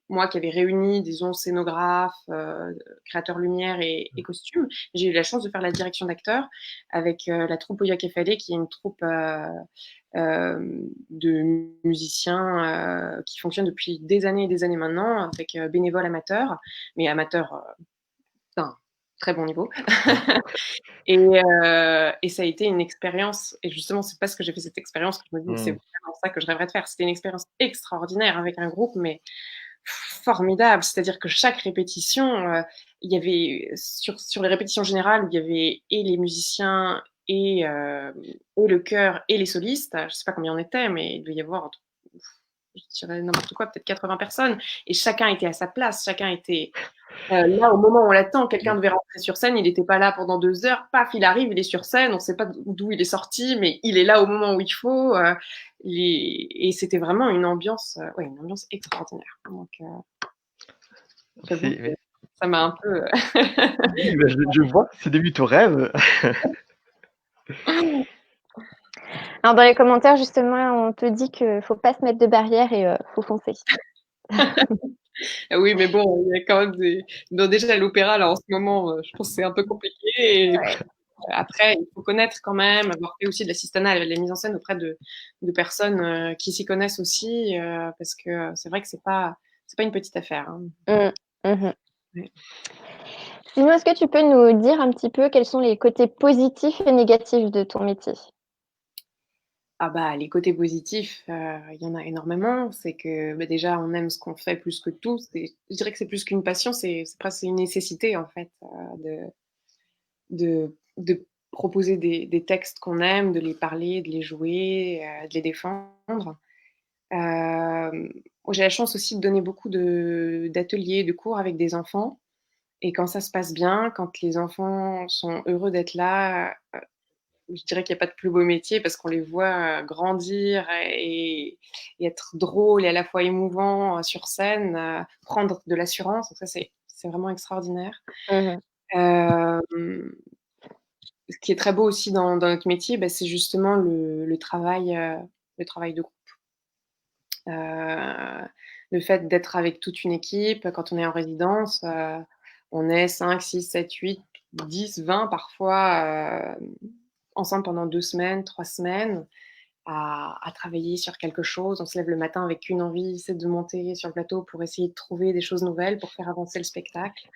moi qui avais réuni, disons, scénographes, créateurs lumière et costumes. J'ai eu la chance de faire la direction d'acteur avec la troupe Oya Kefale, qui est une troupe de musiciens qui fonctionne depuis des années et des années maintenant, avec bénévoles amateurs, mais amateurs d'un très bon niveau. Et ça a été une expérience, et justement, c'est parce que j'ai fait cette expérience que je me dis que c'est vraiment ça que je rêverais de faire. C'était une expérience extraordinaire avec un groupe, mais formidable. C'est-à-dire que chaque répétition, il y avait, sur les répétitions générales, où il y avait et les musiciens et le chœur et les solistes, je sais pas combien on était, mais il devait y avoir, je dirais n'importe quoi, peut-être 80 personnes, et chacun était à sa place, chacun était Là, au moment où on l'attend, quelqu'un devait rentrer sur scène, il n'était pas là pendant 2 heures, paf, il arrive, il est sur scène, on ne sait pas d'où il est sorti, mais il est là au moment où il faut. Et c'était vraiment une ambiance extraordinaire. Donc, j'avoue que Mais ça m'a un peu. oui, bah, je vois, c'est devenu ton rêve. Alors, dans les commentaires, justement, on te dit qu'il ne faut pas se mettre de barrière et faut foncer. Oui, mais bon, il y a quand même des. Non, déjà, l'opéra, là, en ce moment, je pense que c'est un peu compliqué. Et après, il faut connaître quand même, avoir fait aussi de l'assistanat, la mise en scène auprès de personnes qui s'y connaissent aussi, parce que c'est vrai que c'est pas une petite affaire. Hein. Mmh. Ouais. Sinon, est-ce que tu peux nous dire un petit peu quels sont les côtés positifs et négatifs de ton métier? Ah bah, les côtés positifs, il y en a énormément. C'est que, bah, déjà, on aime ce qu'on fait plus que tout. Je dirais que c'est plus qu'une passion, c'est presque une nécessité, en fait, de proposer des textes qu'on aime, de les parler, de les jouer, de les défendre. J'ai la chance aussi de donner beaucoup d'ateliers, de cours avec des enfants. Et quand ça se passe bien, quand les enfants sont heureux d'être là, je dirais qu'il n'y a pas de plus beau métier parce qu'on les voit grandir et être drôle et à la fois émouvant sur scène, prendre de l'assurance. Donc ça, c'est vraiment extraordinaire. Mmh. Euh, Ce qui est très beau aussi dans notre métier, bah, c'est justement le travail de groupe. Le fait d'être avec toute une équipe, quand on est en résidence, on est 5, 6, 7, 8, 10, 20 parfois ensemble pendant 2 semaines, 3 semaines à travailler sur quelque chose. On se lève le matin avec une envie, c'est de monter sur le plateau pour essayer de trouver des choses nouvelles, pour faire avancer le spectacle.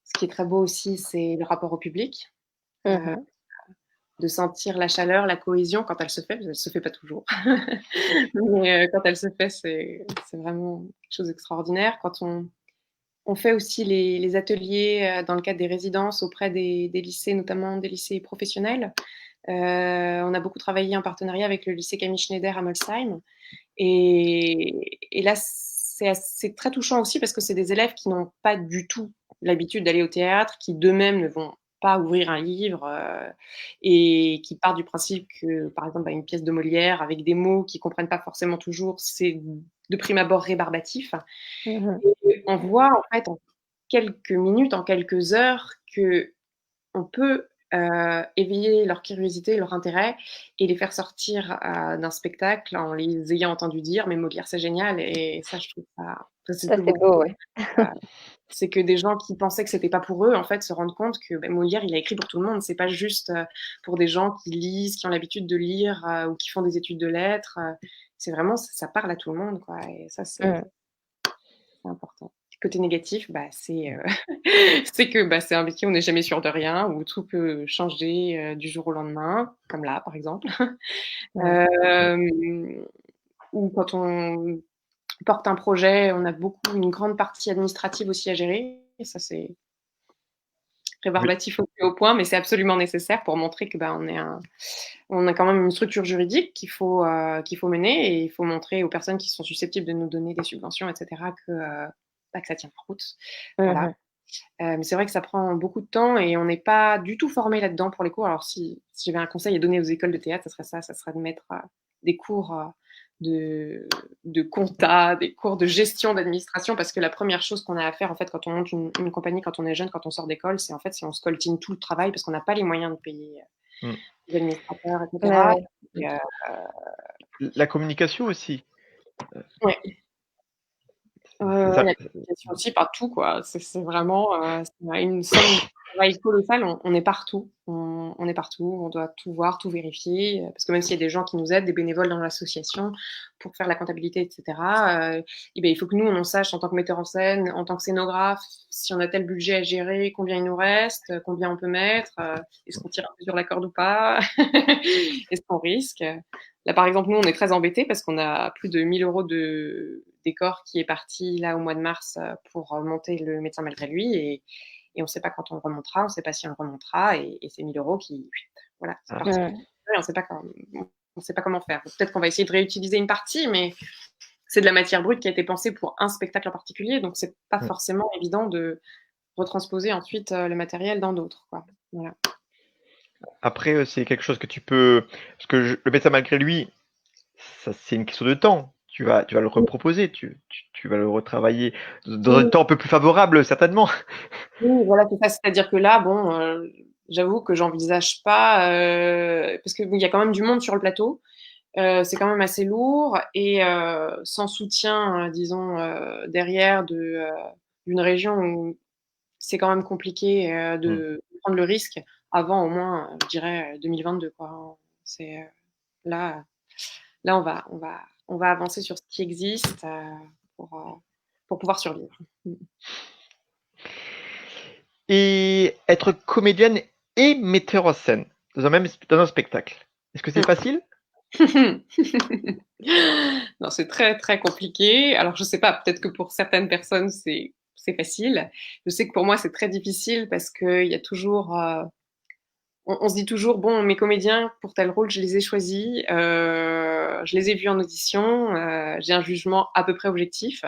Ce qui est très beau aussi, c'est le rapport au public. Euh, Mmh. de sentir la chaleur, la cohésion quand elle se fait, parce qu'elle se fait pas toujours. Mais quand elle se fait, c'est vraiment quelque chose d'extraordinaire. Quand on fait aussi les ateliers dans le cadre des résidences auprès des lycées, notamment des lycées professionnels. On a beaucoup travaillé en partenariat avec le lycée Camille Schneider à Molsheim. Et là, c'est très touchant aussi parce que c'est des élèves qui n'ont pas du tout l'habitude d'aller au théâtre, qui d'eux-mêmes ne vont pas ouvrir un livre et qui partent du principe que, par exemple, une pièce de Molière avec des mots qu'ils ne comprennent pas forcément toujours, c'est de prime abord rébarbatif. Mmh. Et on voit en fait en quelques minutes, en quelques heures, que on peut éveiller leur curiosité, leur intérêt et les faire sortir d'un spectacle en les ayant entendus dire mais Molière c'est génial et ça je trouve ça c'est le Ça, plus c'est beau. beau, ouais. Euh, c'est que des gens qui pensaient que c'était pas pour eux en fait se rendent compte que Molière il a écrit pour tout le monde, c'est pas juste pour des gens qui lisent, qui ont l'habitude de lire ou qui font des études de lettres. C'est vraiment ça parle à tout le monde quoi et ça Mmh. c'est important. Côté négatif, c'est que c'est un métier où on n'est jamais sûr de rien, où tout peut changer du jour au lendemain, comme là, par exemple. Ouais. Euh, ou quand on porte un projet, on a une grande partie administrative aussi à gérer. Et ça, c'est Oui, rébarbatif au plus haut point, mais c'est absolument nécessaire pour montrer que on a quand même une structure juridique qu'il faut mener et il faut montrer aux personnes qui sont susceptibles de nous donner des subventions, etc., que ça tient la route. Voilà. Mmh. Mais c'est vrai que ça prend beaucoup de temps et on n'est pas du tout formé là-dedans pour les cours. Alors si j'avais un conseil à donner aux écoles de théâtre, ça serait de mettre des cours de compta, des cours de gestion d'administration, parce que la première chose qu'on a à faire en fait quand on monte une compagnie, quand on est jeune, quand on sort d'école, c'est en fait si on scoltine tout le travail parce qu'on n'a pas les moyens de payer mm. les administrateurs, Ouais, etc. ouais. Et, La communication aussi. ouais. Ça, La communication aussi, partout, quoi. C'est vraiment c'est une somme de travail colossale. On est partout. On est partout. On doit tout voir, tout vérifier. Parce que même s'il y a des gens qui nous aident, des bénévoles dans l'association pour faire la comptabilité, etc., et ben, il faut que nous, on sache en tant que metteur en scène, en tant que scénographe, si on a tel budget à gérer, combien il nous reste, combien on peut mettre, est-ce qu'on tire un peu sur la corde ou pas, est-ce qu'on risque. Là, par exemple, nous, on est très embêtés parce qu'on a plus de 1000 euros de décor qui est parti là au mois de mars pour monter le médecin malgré lui et on ne sait pas quand on le remontera, on ne sait pas si on le remontera et c'est 1000 euros qui, voilà, c'est parti. Mmh. On ne sait pas comment faire. Peut-être qu'on va essayer de réutiliser une partie, mais c'est de la matière brute qui a été pensée pour un spectacle en particulier, donc c'est pas Mm. forcément évident de retransposer ensuite le matériel dans d'autres, quoi. Voilà. Après, c'est quelque chose que tu peux. Parce que le bêta, malgré lui, ça, c'est une question de temps. Tu vas le reproposer, tu vas le retravailler dans un Oui, temps un peu plus favorable, certainement. oui, voilà, c'est ça. C'est-à-dire que là, bon, j'avoue que j'envisage pas, parce qu'il y a quand même du monde sur le plateau. C'est quand même assez lourd et sans soutien, disons, derrière d'une région où c'est quand même compliqué Mm. de prendre le risque avant au moins, je dirais, 2022, quoi. C'est là, là, on va avancer sur ce qui existe pour, euh, pour pouvoir survivre. Et être comédienne et metteur en scène dans un spectacle. Est-ce que c'est facile? Non, c'est très très compliqué. Alors je sais pas, peut-être que pour certaines personnes c'est facile. Je sais que pour moi c'est très difficile parce que il y a toujours on se dit toujours bon mes comédiens pour tel rôle je les ai choisis, je les ai vus en audition, j'ai un jugement à peu près objectif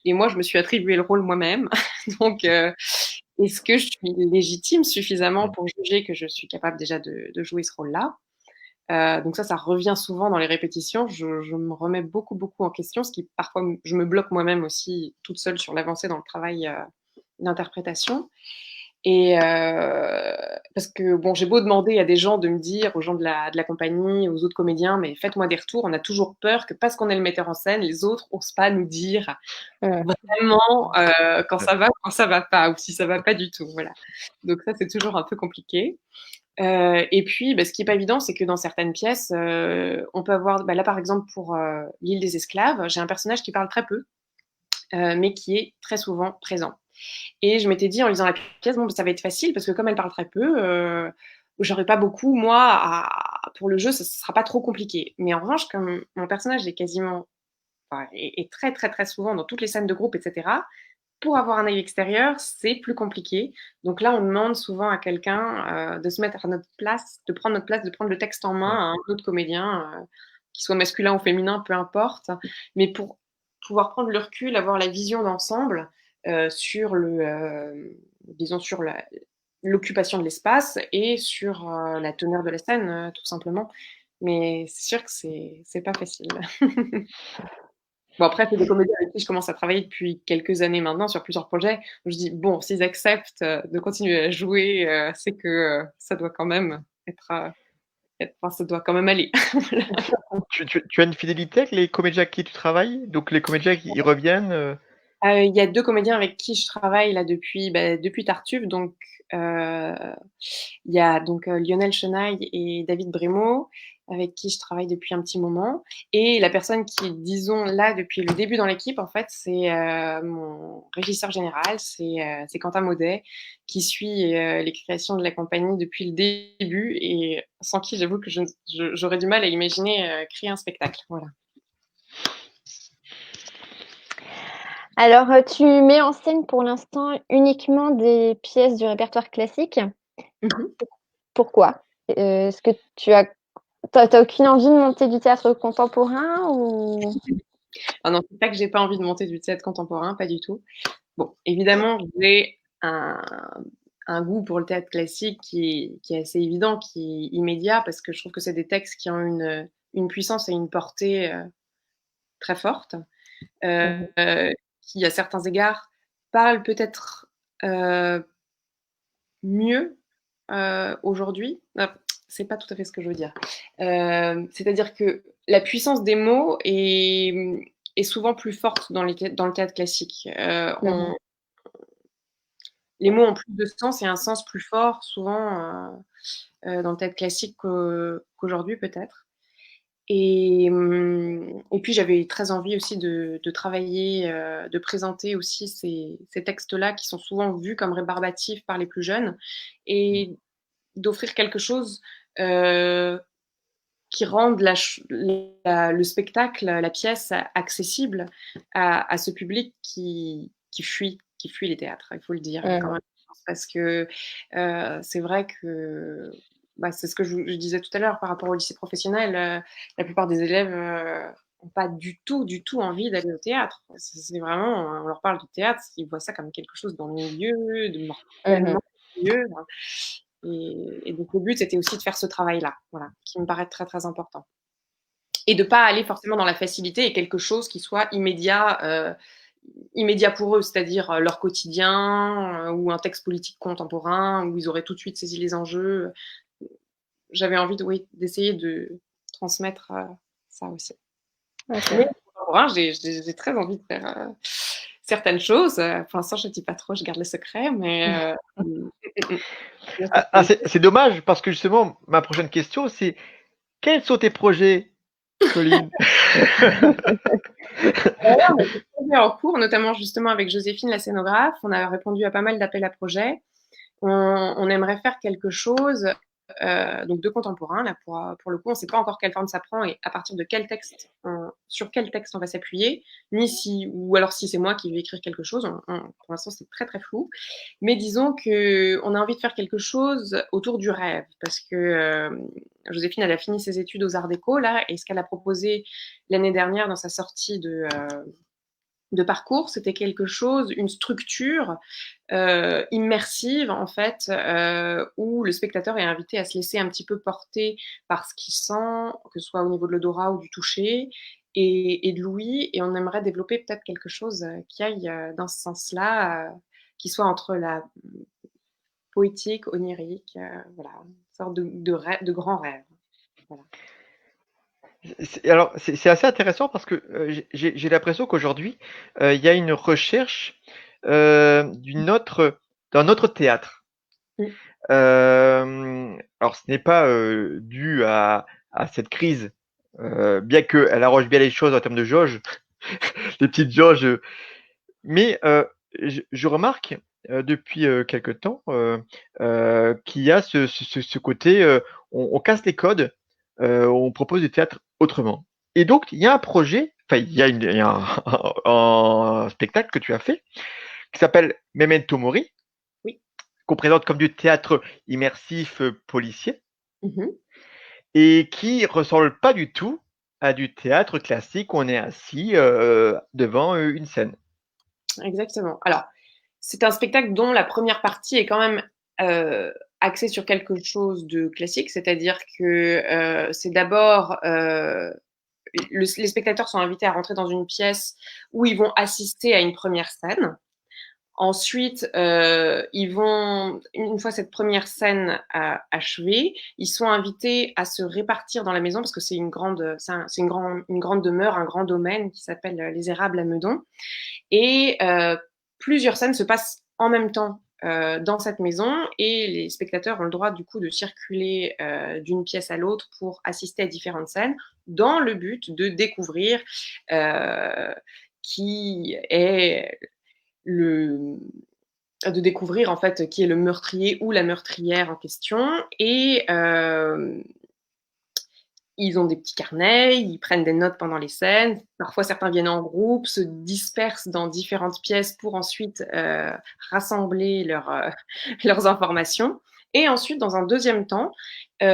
et moi je me suis attribué le rôle moi-même. Donc est-ce que je suis légitime suffisamment Mm. pour juger que je suis capable déjà de jouer ce rôle-là? Donc ça revient souvent dans les répétitions. Je me remets beaucoup, beaucoup en question, ce qui parfois je me bloque moi-même aussi toute seule sur l'avancée dans le travail d'interprétation. Et parce que bon, j'ai beau demander à des gens de me dire, aux gens de la compagnie, aux autres comédiens, mais faites-moi des retours. On a toujours peur que parce qu'on est le metteur en scène, les autres osent pas nous dire vraiment quand ça va pas, ou si ça va pas du tout. Voilà. Donc ça, c'est toujours un peu compliqué. Et puis, bah, ce qui est pas évident, c'est que dans certaines pièces, on peut avoir, bah, là par exemple pour l'île des esclaves, j'ai un personnage qui parle très peu, mais qui est très souvent présent. Et je m'étais dit en lisant la pièce, bon, bah, ça va être facile parce que comme elle parle très peu, j'aurais pas beaucoup, moi, pour le jeu, ça sera pas trop compliqué. Mais en revanche, comme mon personnage est quasiment, enfin, est très très très souvent dans toutes les scènes de groupe, etc., pour avoir un œil extérieur, c'est plus compliqué. Donc là, on demande souvent à quelqu'un de se mettre à notre place, de prendre notre place, de prendre le texte en main Mm. à un autre comédien, qu'il soit masculin ou féminin, peu importe. Mais pour pouvoir prendre le recul, avoir la vision d'ensemble sur disons sur l'occupation de l'espace et sur la teneur de la scène, tout simplement. Mais c'est sûr que c'est pas facile. Bon, après, c'est des comédiens avec qui je commence à travailler depuis quelques années maintenant sur plusieurs projets. Je dis, bon, s'ils acceptent de continuer à jouer, c'est que ça doit quand même enfin, ça doit quand même aller. Voilà. Tu as une fidélité avec les comédiens avec qui tu travailles? Donc les comédiens qui ils reviennent Il y a deux comédiens avec qui je travaille là depuis, bah, depuis Tartuffe. Donc, euh, il y a donc Lionel Chenaille et David Brémaud, avec qui je travaille depuis un petit moment. Et la personne qui est, disons, là depuis le début dans l'équipe, en fait, c'est mon régisseur général, c'est Quentin Maudet, qui suit les créations de la compagnie depuis le début et sans qui j'avoue que j'aurais du mal à imaginer créer un spectacle. Voilà. Alors, tu mets en scène pour l'instant uniquement des pièces du répertoire classique. Mhm. Pourquoi? Est-ce que t'as aucune envie de monter du théâtre contemporain ou... Ah non, c'est pas que j'ai pas envie de monter du théâtre contemporain, pas du tout. Bon, évidemment, j'ai un goût pour le théâtre classique qui est assez évident, qui est immédiat, parce que je trouve que c'est des textes qui ont une puissance et une portée très forte, Mhm. qui, à certains égards, parlent peut-être mieux aujourd'hui. Ah, c'est pas tout à fait ce que je veux dire. C'est-à-dire que la puissance des mots est souvent plus forte dans le théâtre classique. Mhm. Les mots ont plus de sens et un sens plus fort, souvent, dans le théâtre classique qu'aujourd'hui, peut-être. Et puis, j'avais très envie aussi de travailler, de présenter aussi ces textes-là qui sont souvent vus comme rébarbatifs par les plus jeunes et d'offrir quelque chose qui rende le spectacle, la pièce accessible à ce public qui fuit les théâtres, il faut le dire quand Mhm. même. Parce que c'est vrai que bah, c'est ce que je disais tout à l'heure par rapport au lycée professionnel. La plupart des élèves n'ont pas du tout envie d'aller au théâtre. C'est vraiment, on leur parle du théâtre, ils voient ça comme quelque chose d'ennuyeux, de mortellement ennuyeux. Et donc le but, c'était aussi de faire ce travail-là, voilà, qui me paraît très, très important. Et de pas aller forcément dans la facilité et quelque chose qui soit immédiat pour eux, c'est-à-dire leur quotidien ou un texte politique contemporain où ils auraient tout de suite saisi les enjeux. J'avais envie d'essayer de transmettre ça aussi. Okay. Mais contemporain, j'ai très envie de faire certaines choses. Pour l'instant, je ne dis pas trop, je garde le secret, mais c'est dommage parce que justement, ma prochaine question, c'est quels sont tes projets, Colline? En cours, notamment justement avec Joséphine, la scénographe, on a répondu à pas mal d'appels à projets. On aimerait faire quelque chose donc de contemporain. Là, pour le coup, on ne sait pas encore quelle forme ça prend et à partir de quel texte, sur quel texte on va s'appuyer, ou alors si c'est moi qui vais écrire quelque chose. Pour l'instant, c'est très très flou. Mais disons qu'on a envie de faire quelque chose autour du rêve, parce que Joséphine, elle a fini ses études aux Arts Déco là, et ce qu'elle a proposé l'année dernière dans sa sortie de parcours, c'était quelque chose, une structure immersive en fait, où le spectateur est invité à se laisser un petit peu porter par ce qu'il sent, que ce soit au niveau de l'odorat ou du toucher, et de l'ouïe. Et on aimerait développer peut-être quelque chose qui aille dans ce sens-là, qui soit entre la poétique, onirique, voilà, une sorte de grand rêve. Voilà. Alors, c'est assez intéressant parce que j'ai l'impression qu'aujourd'hui, il y a une recherche d'un autre théâtre. Alors, ce n'est pas dû à cette crise, bien qu'elle arrange bien les choses en termes de jauge, les petites jauges, mais je remarque depuis quelque temps qu'il y a ce côté, on casse les codes, on propose du théâtre autrement. Et donc, il y a un projet, enfin, il y a un spectacle que tu as fait qui s'appelle Memento Mori, Oui. qu'on présente comme du théâtre immersif policier Mm-hmm. et qui ressemble pas du tout à du théâtre classique où on est assis devant une scène. Exactement. Alors, c'est un spectacle dont la première partie est quand même axée sur quelque chose de classique, c'est-à-dire que c'est d'abord les spectateurs sont invités à rentrer dans une pièce où ils vont assister à une première scène. Ensuite, une fois cette première scène achevée, ils sont invités à se répartir dans la maison parce que c'est une grande demeure, un grand domaine qui s'appelle les Érables à Meudon. Et plusieurs scènes se passent en même temps dans cette maison et les spectateurs ont le droit du coup de circuler d'une pièce à l'autre pour assister à différentes scènes dans le but de découvrir qui est de découvrir en fait qui est le meurtrier ou la meurtrière en question. Et ils ont des petits carnets, ils prennent des notes pendant les scènes. Parfois, certains viennent en groupe, se dispersent dans différentes pièces pour ensuite rassembler leurs informations. Et ensuite, dans un deuxième temps, il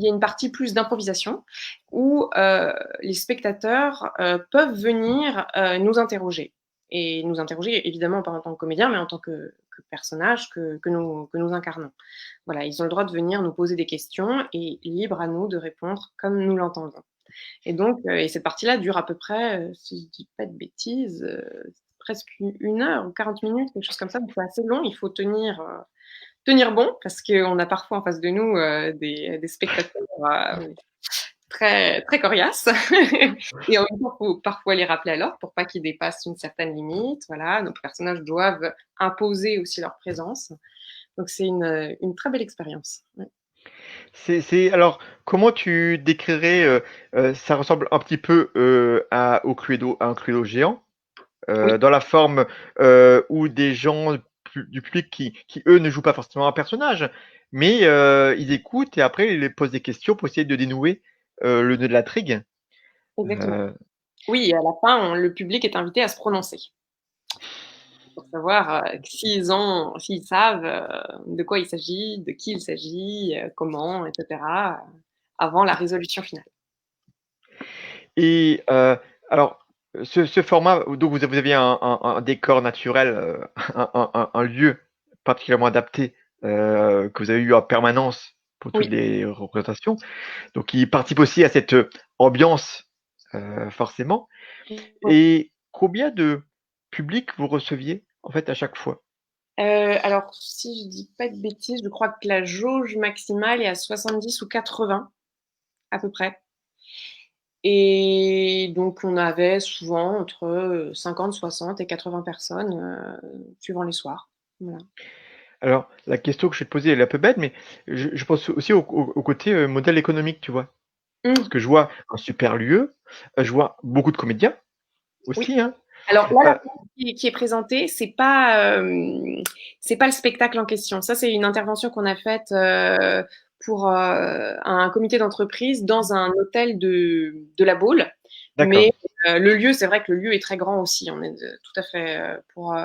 y a une partie plus d'improvisation où les spectateurs peuvent venir nous interroger. Et nous interroger, évidemment, pas en tant que comédien, mais en tant que personnage que nous incarnons. Voilà, ils ont le droit de venir nous poser des questions et libre à nous de répondre comme nous l'entendons. Et donc, et cette partie-là dure à peu près, si je dis pas de bêtises, presque 1 heure ou 40 minutes, quelque chose comme ça. Donc, c'est assez long. Il faut tenir bon parce qu'on a parfois en face de nous des spectateurs très, très coriaces. Et en même temps, il faut parfois les rappeler à l'ordre pour pas qu'ils dépassent une certaine limite. Voilà, nos personnages doivent imposer aussi leur présence. Donc, c'est une très belle expérience. Ouais. Alors, comment tu décrirais, ça ressemble un petit peu à un Cluedo géant, Oui. dans la forme où des gens du public qui, eux, ne jouent pas forcément un personnage, mais ils écoutent et après ils posent des questions pour essayer de dénouer le nœud de l'intrigue. Exactement. Oui, et à la fin, le public est invité à se prononcer pour savoir s'ils savent de quoi il s'agit, de qui il s'agit, comment, etc., avant la résolution finale. Et alors, ce format, donc vous aviez un décor naturel, un lieu particulièrement adapté que vous avez eu en permanence pour toutes Oui. les représentations. Donc, il participe aussi à cette ambiance, forcément. Et combien de public vous receviez en fait à chaque fois? Alors, si je dis pas de bêtises, je crois que la jauge maximale est à 70 ou 80 à peu près. Et donc, on avait souvent entre 50, 60 et 80 personnes, suivant les soirs. Voilà. Alors, la question que je vais te poser, elle est un peu bête, mais je pense aussi au côté modèle économique, tu vois. Parce Mmh. que je vois un super lieu, je vois beaucoup de comédiens Oui. aussi, hein. Alors là, Euh, la qui est présentée, c'est pas le spectacle en question. Ça, c'est une intervention qu'on a faite pour un comité d'entreprise dans un hôtel de la Baule. d'accord. Mais le lieu, c'est vrai que le lieu est très grand aussi. On est tout à fait pour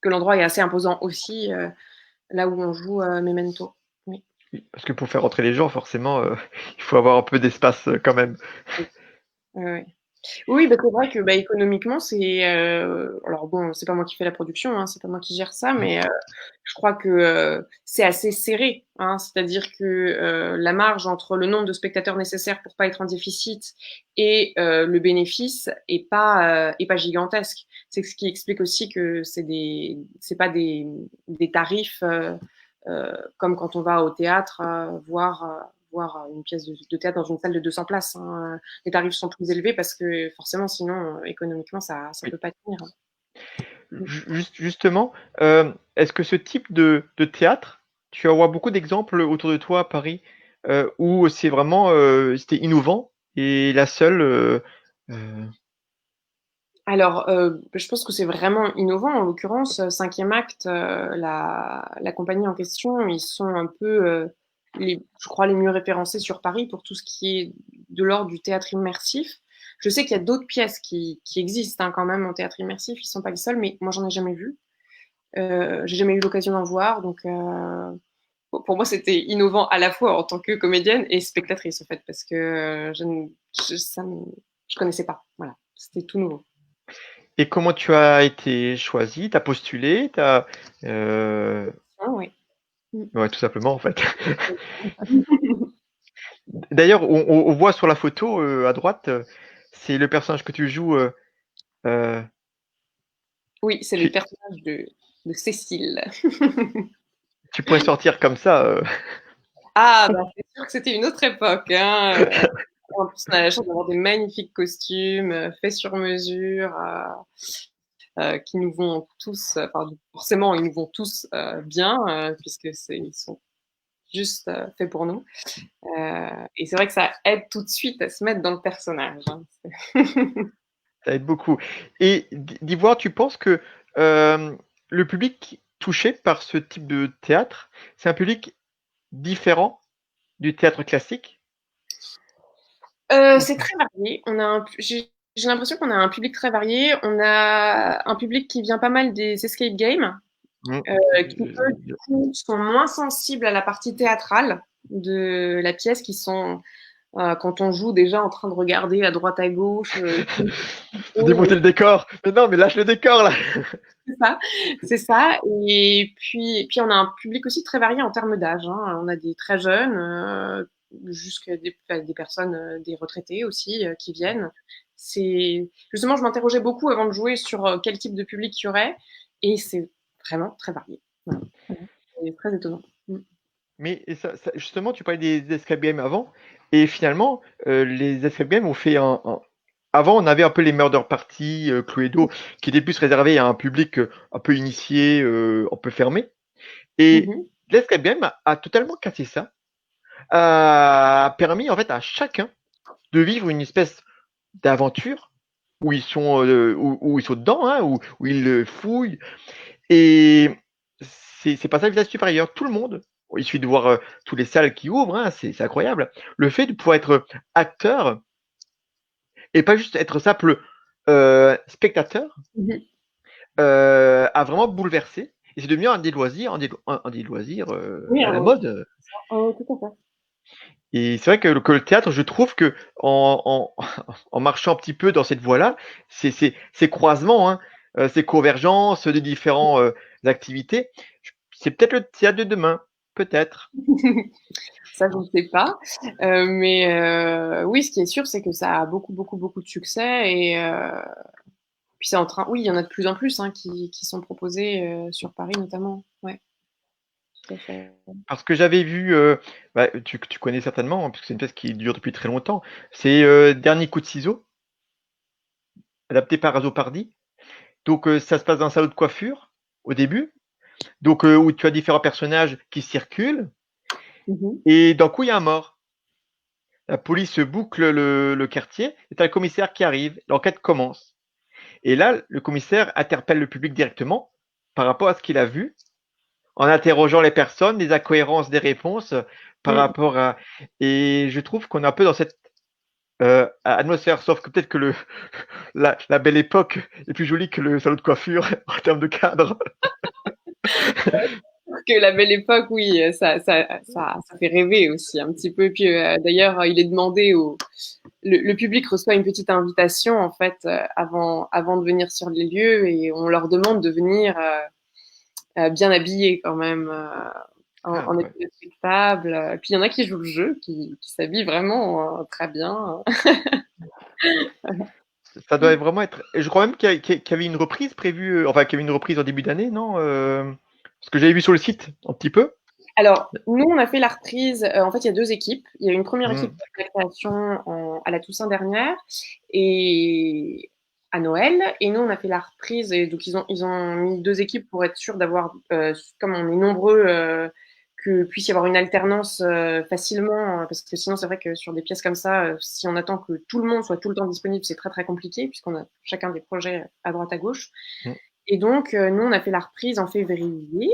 que l'endroit est assez imposant aussi, là où on joue Memento. Oui. Oui, parce que pour faire rentrer les gens, forcément, il faut avoir un peu d'espace quand même. Oui. Ouais. Oui, bah, c'est vrai que bah, économiquement, c'est alors bon, c'est pas moi qui fais la production, hein, c'est pas moi qui gère ça, mais je crois que c'est assez serré, hein, c'est-à-dire que la marge entre le nombre de spectateurs nécessaires pour pas être en déficit et le bénéfice est pas gigantesque. C'est ce qui explique aussi que c'est pas des tarifs comme quand on va au théâtre voir une pièce de théâtre dans une salle de 200 places, hein. Les tarifs sont plus élevés parce que forcément, sinon, économiquement, ça Oui. peut pas tenir. Justement, est-ce que ce type de théâtre, tu vas avoir beaucoup d'exemples autour de toi à Paris, où c'est vraiment c'était innovant et la seule. Euh, Alors, je pense que c'est vraiment innovant. En l'occurrence, Cinquième Acte, la compagnie en question, ils sont un peu, je crois, les mieux référencés sur Paris pour tout ce qui est de l'ordre du théâtre immersif. Je sais qu'il y a d'autres pièces qui existent hein, quand même en théâtre immersif. Ils sont pas les seuls, mais moi, j'en ai jamais vu. J'ai jamais eu l'occasion d'en voir, donc pour moi, c'était innovant à la fois en tant que comédienne et spectatrice, en fait, parce que je connaissais pas. Voilà, c'était tout nouveau. et comment tu as été choisi? T'as postulé? Euh, Ah, oui. Ouais, tout simplement en fait. D'ailleurs, on voit sur la photo à droite, c'est le personnage que tu joues. Euh, Oui, c'est le tu, personnage de Cécile. tu pourrais sortir comme ça. Ah, bah, c'est sûr que c'était une autre époque, hein. En plus, on a la chance d'avoir des magnifiques costumes faits sur mesure, qui nous vont tous, enfin, forcément, ils nous vont tous bien, puisque ils sont juste faits pour nous. Et c'est vrai que ça aide tout de suite à se mettre dans le personnage, hein. Ça aide beaucoup. Et d'Ivoire, tu penses que le public touché par ce type de théâtre, c'est un public différent du théâtre classique? C'est très varié. J'ai l'impression qu'on a un public très varié. On a un public qui vient pas mal des escape games, Mm. qui eux, du coup, sont moins sensibles à la partie théâtrale de la pièce, qui sont quand on joue déjà en train de regarder à droite à gauche. De démonter le décor. Mais non, mais lâche le décor là. C'est ça, c'est ça. Et puis on a un public aussi très varié en termes d'âge, hein. On a des très jeunes, jusqu'à des personnes, des retraités aussi, qui viennent. C'est justement, je m'interrogeais beaucoup avant de jouer sur quel type de public il y aurait, et c'est vraiment très varié. Voilà. C'est très étonnant. Mm. Mais et justement, tu parlais des escape games avant, et finalement, les escape games ont fait Avant, on avait un peu les murder party, Cluedo, qui étaient plus réservés à un public un peu initié, un peu fermé. Et Mhm. l'escape game a totalement cassé ça, a permis en fait à chacun de vivre une espèce d'aventure où ils sont dedans, hein, où ils fouillent. Et c'est pas ça le visage supérieur. Tout le monde, il suffit de voir tous les salles qui ouvrent, hein, c'est incroyable. Le fait de pouvoir être acteur et pas juste être simple spectateur Mhm. a vraiment bouleversé. Et c'est devenu un des loisirs, un des loisirs Oui, à la mode. oh, tout à fait. Et c'est vrai que le théâtre, je trouve que en marchant un petit peu dans cette voie-là, ces croisements, hein, ces convergences de différentes activités, c'est peut-être le théâtre de demain, peut-être. Ça, je ne sais pas. Mais oui, ce qui est sûr, c'est que ça a beaucoup, beaucoup, beaucoup de succès. Et puis c'est en train. Oui, il y en a de plus en plus hein, qui sont proposés sur Paris notamment. Ouais, tout à fait. Parce que j'avais vu, bah, tu connais certainement, hein, puisque c'est une pièce qui dure depuis très longtemps, c'est Dernier coup de ciseau, adapté par Azopardi. Donc ça se passe dans un salon de coiffure au début, donc où tu as différents personnages qui circulent, Mhm. et d'un coup il y a un mort. La police boucle le quartier, et tu as le commissaire qui arrive, l'enquête commence. Et là, le commissaire interpelle le public directement par rapport à ce qu'il a vu, en interrogeant les personnes, les incohérences des réponses par Mm. rapport à... Et je trouve qu'on est un peu dans cette atmosphère, sauf que peut-être que la belle époque est plus jolie que le salon de coiffure en termes de cadre. Que la belle époque, oui, ça fait rêver aussi un petit peu. Et puis d'ailleurs, il est demandé le public reçoit une petite invitation en fait avant de venir sur les lieux et on leur demande de venir bien habillés quand même Ah, en ouais. étant respectable. Puis il y en a qui jouent le jeu, qui s'habillent vraiment très bien. Ça doit vraiment être. Et je crois même qu'il y avait une reprise prévue, enfin qu'il y avait une reprise en début d'année, non parce que j'avais vu sur le site un petit peu. Alors, nous, on a fait la reprise. En fait, il y a deux équipes. Il y a une première équipe Hmm. qui a fait la création à la Toussaint dernière et à Noël. Et nous, on a fait la reprise. Et donc, ils ont mis deux équipes pour être sûr d'avoir, comme on est nombreux, que puisse y avoir une alternance facilement. Parce que sinon, c'est vrai que sur des pièces comme ça, si on attend que tout le monde soit tout le temps disponible, c'est très, très compliqué puisqu'on a chacun des projets à droite à gauche. Hmm. Et donc, nous, on a fait la reprise en février.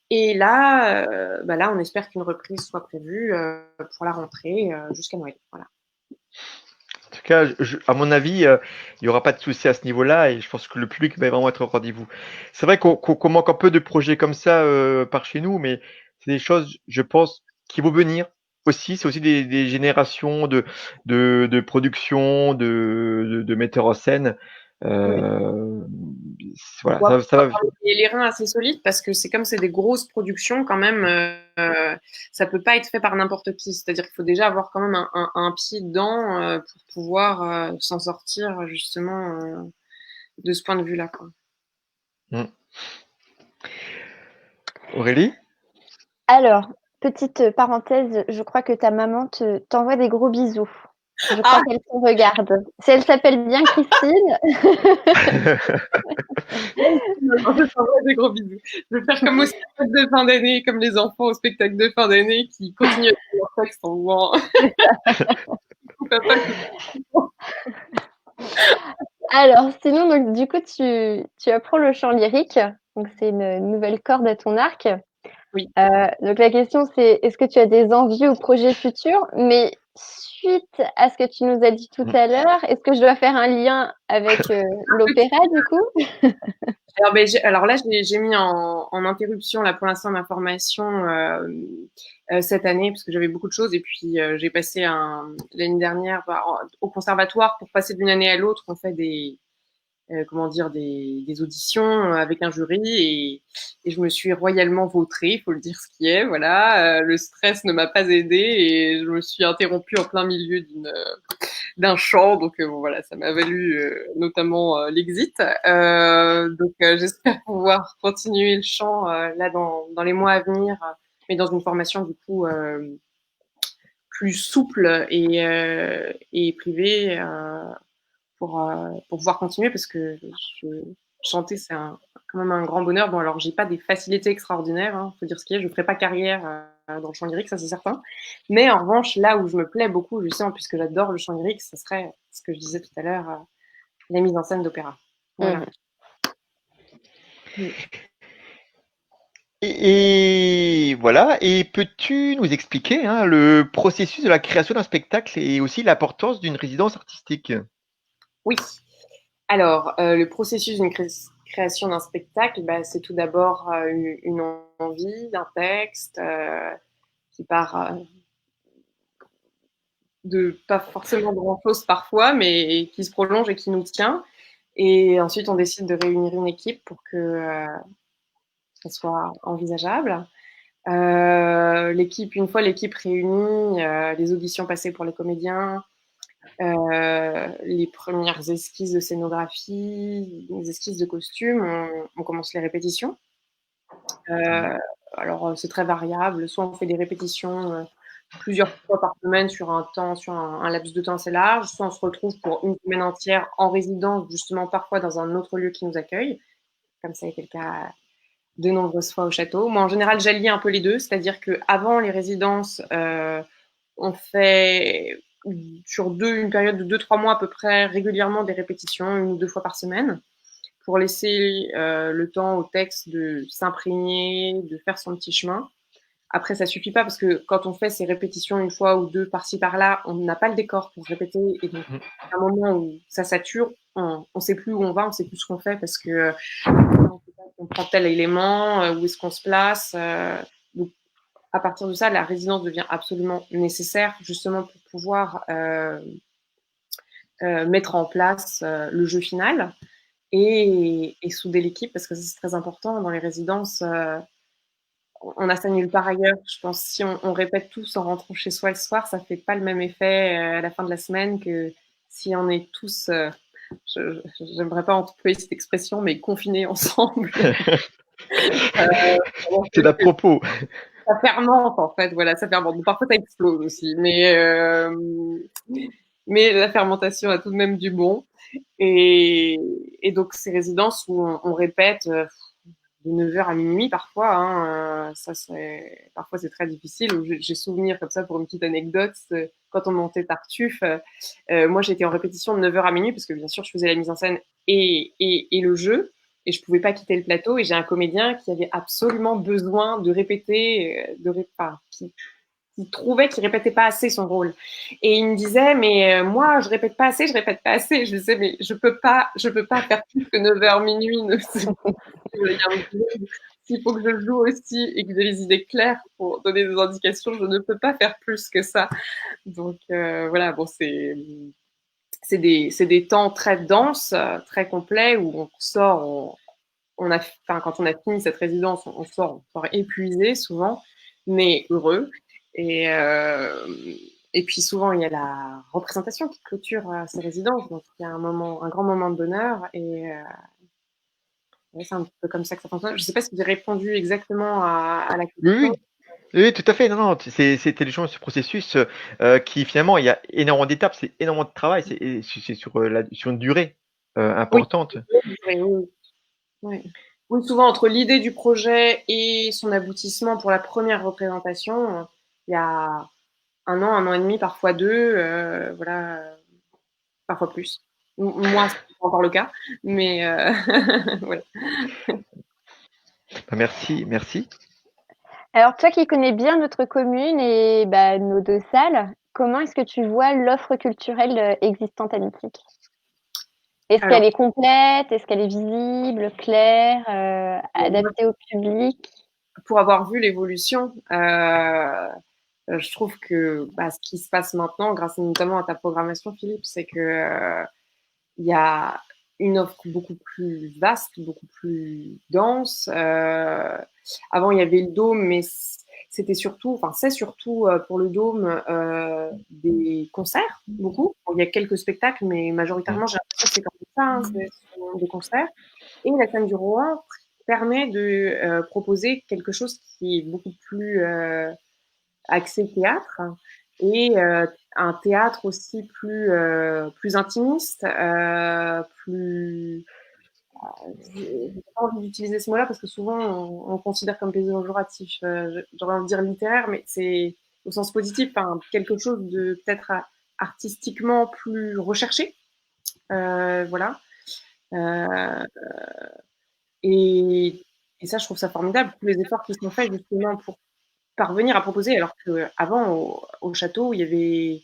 Et là, bah là, on espère qu'une reprise soit prévue pour la rentrée jusqu'à Noël. Voilà. En tout cas, à mon avis, il n'y aura pas de souci à ce niveau-là et je pense que le public va vraiment être au rendez-vous. C'est vrai qu'on manque un peu de projets comme ça par chez nous, mais c'est des choses, je pense, qui vont venir aussi. C'est aussi des générations de production, de metteurs en scène. Oui. Euh, voilà, Faut ça va. avoir les reins assez solides parce que c'est comme c'est des grosses productions quand même, ça peut pas être fait par n'importe qui. C'est-à-dire qu'il faut déjà avoir quand même un pied dedans pour pouvoir s'en sortir justement de ce point de vue-là, quoi. Hmm. Aurélie? Alors, petite parenthèse, je crois que ta maman t'envoie des gros bisous. Je Ah, crois qu'elle te regarde. Si elle s'appelle bien Christine, je t'envoie des gros bisous. Je vais faire comme au spectacle de fin d'année, comme les enfants au spectacle de fin d'année qui continuent à faire leur texte en jouant. Papa, alors sinon, donc, du coup, tu apprends le chant lyrique. Donc, c'est une nouvelle corde à ton arc. oui. Donc, la question, c'est est-ce que tu as des envies ou projets futurs? Mais suite à ce que tu nous as dit tout à l'heure, est-ce que je dois faire un lien avec l'opéra, du coup? Alors, ben, alors là, j'ai mis en interruption là pour l'instant ma formation cette année parce que j'avais beaucoup de choses et puis j'ai passé l'année dernière au conservatoire pour passer d'une année à l'autre. On fait comment dire, des auditions avec un jury et je me suis royalement vautrée, il faut le dire ce qui est. Voilà, le stress ne m'a pas aidée et je me suis interrompue en plein milieu d'un chant, donc bon, voilà, ça m'a valu notamment l'exit. Donc j'espère pouvoir continuer le chant là dans les mois à venir, mais dans une formation du coup plus souple et privée. Pour pouvoir continuer parce que chanter, c'est quand même un grand bonheur. Bon, alors, j'ai pas des facilités extraordinaires, hein, faut dire ce qui est. Je ferai pas carrière dans le chant lyrique, ça c'est certain. Mais en revanche, là où je me plais beaucoup, justement, puisque j'adore le chant lyrique, ce serait ce que je disais tout à l'heure, la mise en scène d'opéra. Voilà. Mm. Et voilà. Et peux-tu nous expliquer hein, le processus de la création d'un spectacle et aussi l'importance d'une résidence artistique? Oui. Alors, le processus d'une création d'un spectacle, bah, c'est tout d'abord une envie d'un texte qui part de pas forcément grand-chose parfois, mais qui se prolonge et qui nous tient. Et ensuite, on décide de réunir une équipe pour que ça soit envisageable. Une fois l'équipe réunie, les auditions passées pour les comédiens, les premières esquisses de scénographie, les esquisses de costumes, on commence les répétitions. Alors, c'est très variable. Soit on fait des répétitions plusieurs fois par semaine sur un laps de temps assez large, soit on se retrouve pour une semaine entière en résidence, justement parfois dans un autre lieu qui nous accueille, comme ça a été le cas de nombreuses fois au château. Moi, en général, j'allie un peu les deux, c'est-à-dire qu'avant les résidences, on fait une période de 2-3 mois à peu près, régulièrement des répétitions, 1 ou 2 fois par semaine, pour laisser le temps au texte de s'imprégner, de faire son petit chemin. Après, ça suffit pas parce que quand on fait ces répétitions une fois ou deux par-ci par-là, on n'a pas le décor pour répéter. Et donc, à un moment où ça sature, on sait plus où on va, on sait plus ce qu'on fait parce que on prend tel élément, où est-ce qu'on se place. Donc, à partir de ça, la résidence devient absolument nécessaire justement pour pouvoir mettre en place le jeu final et souder l'équipe parce que c'est très important dans les résidences. On a ça nulle part ailleurs. Je pense si on répète tous en rentrant chez soi le soir, ça fait pas le même effet à la fin de la semaine que si on est tous, j'aimerais pas employer cette expression, mais confinés ensemble. C'est à propos. Ça fermente en fait, voilà, ça fermente. Bon, parfois ça explose aussi, mais la fermentation a tout de même du bon. Et donc ces résidences où on répète de 9h à minuit parfois, hein, parfois c'est très difficile. J'ai souvenir comme ça pour une petite anecdote, quand on montait Tartuffe, moi j'étais en répétition de 9h à minuit parce que bien sûr je faisais la mise en scène et le jeu et je pouvais pas quitter le plateau et j'ai un comédien qui avait absolument besoin de répéter, qui trouvait qu'il répétait pas assez son rôle. Et il me disait, mais moi, je répète pas assez, je répète pas assez. Je disais, mais je peux pas faire plus que 9h minuit. S'il faut que je joue aussi et que j'ai les idées claires pour donner des indications, je ne peux pas faire plus que ça. Donc voilà, bon, c'est des temps très denses, très complets où on sort, quand on a fini cette résidence, on sort épuisé souvent, mais heureux. Et puis souvent, il y a la représentation qui clôture ces résidences. Donc, il y a un grand moment de bonheur. Et c'est un peu comme ça que ça fonctionne. Je ne sais pas si j'ai répondu exactement à la Oui, question. oui. Oui, tout à fait. Non, non, c'est intelligent ce processus qui finalement, il y a énormément d'étapes, c'est énormément de travail, c'est sur, sur une durée Oui, importante. oui, oui. Oui. Oui, souvent, entre l'idée du projet et son aboutissement pour la première représentation, il y a 1 an et demi, parfois 2, voilà, parfois plus. Moi, c'est pas encore le cas, mais voilà. Bah, merci, merci. Alors, toi qui connais bien notre commune et nos 2 salles, comment est-ce que tu vois l'offre culturelle existante à Mythique? Est-ce Alors, qu'elle est complète? Est-ce qu'elle est visible, claire, adaptée au public? pour avoir vu l'évolution, je trouve que ce qui se passe maintenant, grâce notamment à ta programmation, Philippe, c'est que il y a une offre beaucoup plus vaste, beaucoup plus dense. Avant, il y avait le Dôme, mais c'est surtout pour le Dôme des concerts, beaucoup. Bon, il y a quelques spectacles, mais majoritairement, j'ai l'impression que c'est comme ça, hein, ce sont des concerts. Et la scène du Rohan permet de proposer quelque chose qui est beaucoup plus axé théâtre et un théâtre aussi plus intimiste, plus. J'ai pas envie d'utiliser ce mot-là parce que souvent on considère comme péjoratif. J'aurais envie de dire littéraire, mais c'est au sens positif, quelque chose de peut-être artistiquement plus recherché. Voilà. Euh, et, et ça, je trouve ça formidable, tous les efforts qui sont faits justement pour parvenir à proposer, alors qu'avant, au château, il y avait,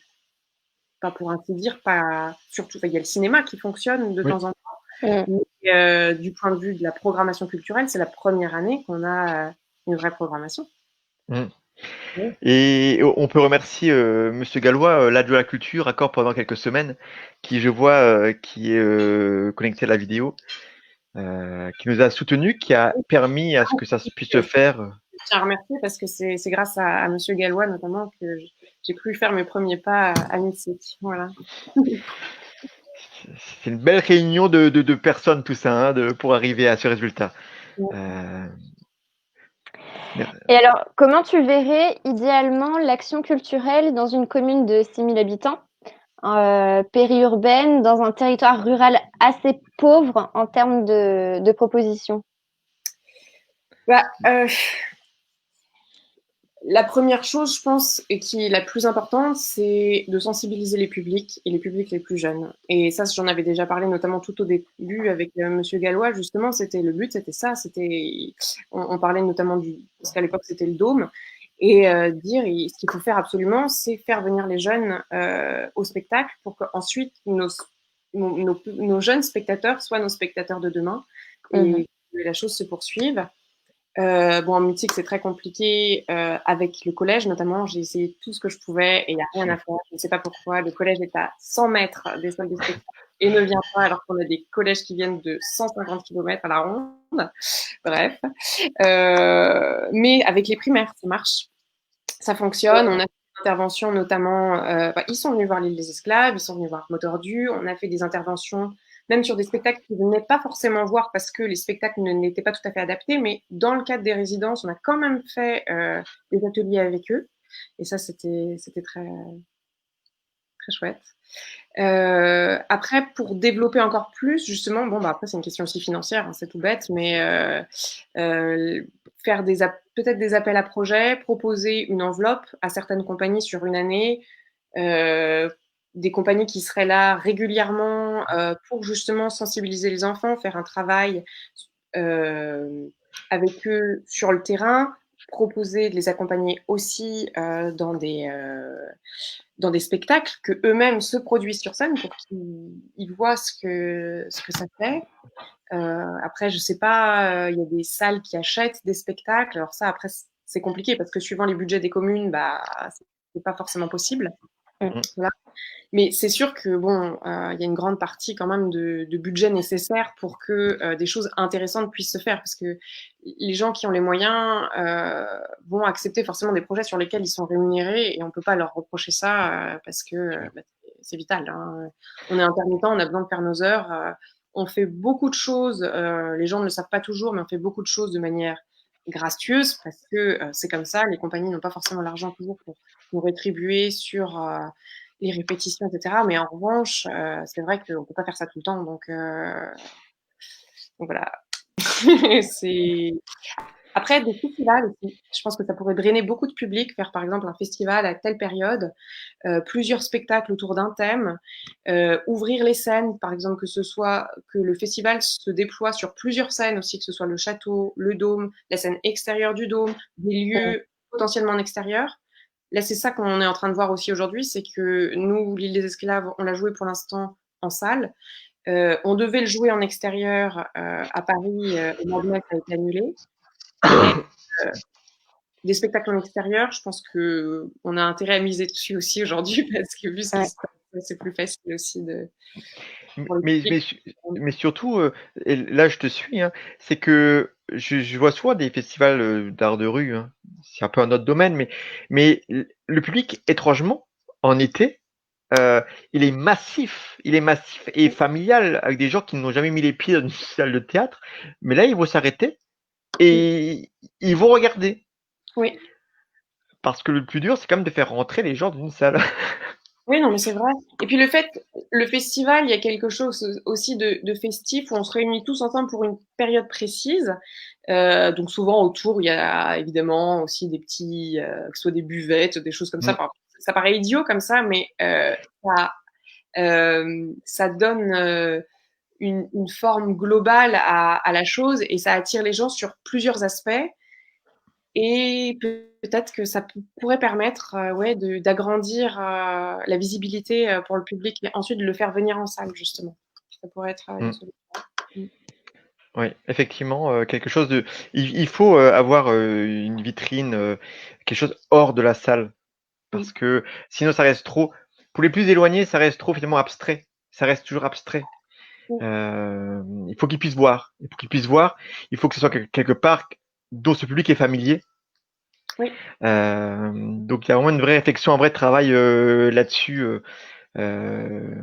pas pour ainsi dire, pas surtout, il y a le cinéma qui fonctionne de Oui. temps en temps, mais du point de vue de la programmation culturelle, c'est la première année qu'on a une vraie programmation. Et on peut remercier Monsieur Gallois, l'adjoint à la culture, encore pendant quelques semaines, qui je vois qui est connecté à la vidéo, qui nous a soutenus, qui a permis à ce que ça puisse se faire. Je tiens à remercier parce que c'est grâce à Monsieur Gallois notamment que j'ai pu faire mes premiers pas à l'INSEE. Voilà. C'est une belle réunion de personnes, tout ça, hein, pour arriver à ce résultat. Et alors, comment tu verrais idéalement l'action culturelle dans une commune de 6000 habitants, périurbaine, dans un territoire rural assez pauvre en termes de propositions? La première chose, je pense, et qui est la plus importante, c'est de sensibiliser les publics et les publics les plus jeunes. Et ça, j'en avais déjà parlé, notamment tout au début avec Monsieur Gallois, justement. Le but, c'était ça. On parlait notamment parce qu'à l'époque, c'était le Dôme. Et ce qu'il faut faire absolument, c'est faire venir les jeunes au spectacle pour qu'ensuite nos jeunes spectateurs soient nos spectateurs de demain et que la chose se poursuive. En musique, c'est très compliqué. Avec le collège, notamment, j'ai essayé tout ce que je pouvais et il n'y a rien à faire. Je ne sais pas pourquoi. Le collège est à 100 mètres des salles de spectacle et ne vient pas alors qu'on a des collèges qui viennent de 150 km à la ronde. Bref. Mais avec les primaires, ça marche. Ça fonctionne. On a fait des interventions, notamment, ils sont venus voir l'île des esclaves, ils sont venus voir Motordu. On a fait des interventions même sur des spectacles qu'ils ne venaient pas forcément voir parce que les spectacles n'étaient pas tout à fait adaptés, mais dans le cadre des résidences, on a quand même fait des ateliers avec eux. Et ça, c'était très, très chouette. Après, pour développer encore plus, justement, après, c'est une question aussi financière, hein, c'est tout bête, mais faire peut-être des appels à projets, proposer une enveloppe à certaines compagnies sur une année, des compagnies qui seraient là régulièrement pour justement sensibiliser les enfants, faire un travail avec eux sur le terrain, proposer de les accompagner aussi dans des spectacles que eux-mêmes se produisent sur scène pour qu'ils voient ce que ça fait. Après, je sais pas, il y a des salles qui achètent des spectacles. Alors ça, après, c'est compliqué parce que suivant les budgets des communes, c'est pas forcément possible. Voilà. Mais c'est sûr que il y a une grande partie quand même de budget nécessaire pour que des choses intéressantes puissent se faire, parce que les gens qui ont les moyens vont accepter forcément des projets sur lesquels ils sont rémunérés et on peut pas leur reprocher ça parce que c'est vital. Hein. On est intermittent, on a besoin de faire nos heures. On fait beaucoup de choses. Les gens ne le savent pas toujours, mais on fait beaucoup de choses de manière gracieuse parce que c'est comme ça. Les compagnies n'ont pas forcément l'argent toujours pour nous rétribuer sur les répétitions, etc. Mais en revanche, c'est vrai qu'on ne peut pas faire ça tout le temps. Donc voilà. Après, des festivals aussi. Je pense que ça pourrait drainer beaucoup de public, faire par exemple un festival à telle période, plusieurs spectacles autour d'un thème, ouvrir les scènes, par exemple que le festival se déploie sur plusieurs scènes aussi, que ce soit le château, le dôme, la scène extérieure du dôme, des lieux potentiellement en extérieur. Là, c'est ça qu'on est en train de voir aussi aujourd'hui, c'est que nous, l'île des esclaves, on l'a joué pour l'instant en salle. On devait le jouer en extérieur à Paris, au mois de mai, ça a été annulé. Mais, des spectacles en extérieur, je pense qu'on a intérêt à miser dessus aussi aujourd'hui, parce que vu ce qui se passe, c'est plus facile aussi mais surtout, et là je te suis, hein, c'est que je vois souvent des festivals d'art de rue, hein. C'est un peu un autre domaine, mais le public, étrangement, en été, il est massif et familial, avec des gens qui n'ont jamais mis les pieds dans une salle de théâtre, mais là ils vont s'arrêter et ils vont regarder. Oui. Parce que le plus dur, c'est quand même de faire rentrer les gens dans une salle. Oui, non, mais c'est vrai. Et puis le festival, il y a quelque chose aussi de festif où on se réunit tous ensemble pour une période précise. Donc souvent autour, il y a évidemment aussi des petits, que ce soit des buvettes, des choses comme ça. Enfin, ça paraît idiot comme ça, mais ça donne une forme globale à la chose et ça attire les gens sur plusieurs aspects. Et peut-être que ça pourrait permettre d'agrandir la visibilité pour le public et ensuite de le faire venir en salle, justement. Ça pourrait être une solution. Oui, effectivement, quelque chose de. Il faut avoir une vitrine, quelque chose hors de la salle, parce Oui, que sinon ça reste trop. Pour les plus éloignés, ça reste trop finalement abstrait. Ça reste toujours abstrait. oui, Il faut qu'ils puissent voir. Et pour qu'ils puissent voir, il faut que ce soit quelque part dont ce public est familier. oui. Donc il y a vraiment une vraie réflexion, un vrai travail là-dessus. Euh,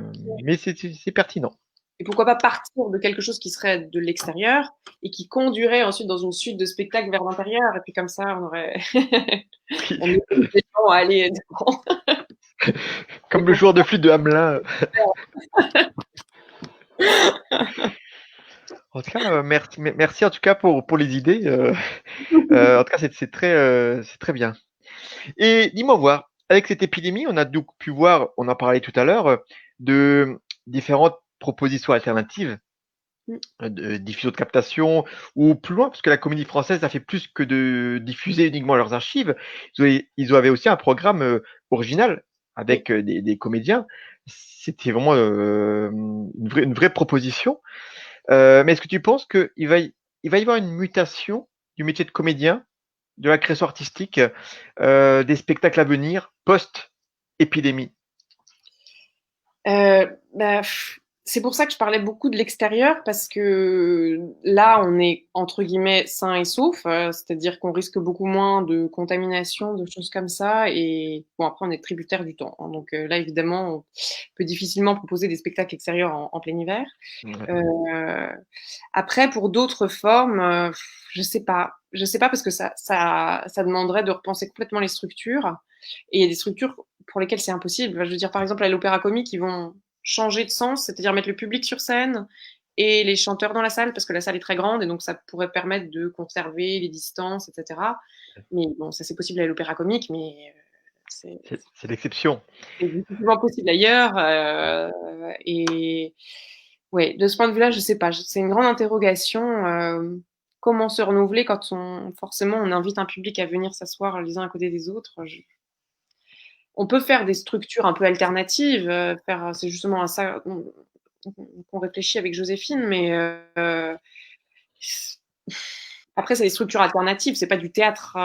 mais c'est pertinent. Et pourquoi pas partir de quelque chose qui serait de l'extérieur et qui conduirait ensuite dans une suite de spectacles vers l'intérieur. Et puis comme ça, on aurait, on aurait des gens à aller devant. Comme le joueur de flûte de Hamelin. En tout cas, merci en tout cas pour les idées. En tout cas, c'est très bien. Et dis-moi voir, avec cette épidémie, on a donc pu voir, on en parlait tout à l'heure, de différentes propositions alternatives de diffusion de captation ou plus loin, parce que la Comédie Française a fait plus que de diffuser uniquement leurs archives. Avaient aussi un programme original Oui. avec des comédiens. C'était vraiment une vraie proposition. Mais est-ce que tu penses il va y avoir une mutation du métier de comédien, de la création artistique, des spectacles à venir post-épidémie? Bah, c'est pour ça que je parlais beaucoup de l'extérieur parce que là, on est entre guillemets sain et sauf, c'est-à-dire qu'on risque beaucoup moins de contamination, de choses comme ça. Et bon, après, on est tributaire du temps, hein. Donc là, évidemment, on peut difficilement proposer des spectacles extérieurs en plein hiver. Ouais. Euh, Après, pour d'autres formes, je sais pas parce que ça demanderait de repenser complètement les structures. Et il y a des structures pour lesquelles c'est impossible. Je veux dire, par exemple, à l'opéra comique, ils vont changer de sens, c'est-à-dire mettre le public sur scène et les chanteurs dans la salle, parce que la salle est très grande et donc ça pourrait permettre de conserver les distances, etc. Mais bon, ça c'est possible à l'opéra comique, mais c'est C'est l'exception. c'est difficilement possible ailleurs. Et ouais, de ce point de vue-là, je sais pas. C'est une grande interrogation. Comment se renouveler quand forcément on invite un public à venir s'asseoir les uns à côté des autres. On peut faire des structures un peu alternatives. C'est justement à ça qu'on réfléchit avec Joséphine, mais après c'est des structures alternatives. C'est pas du théâtre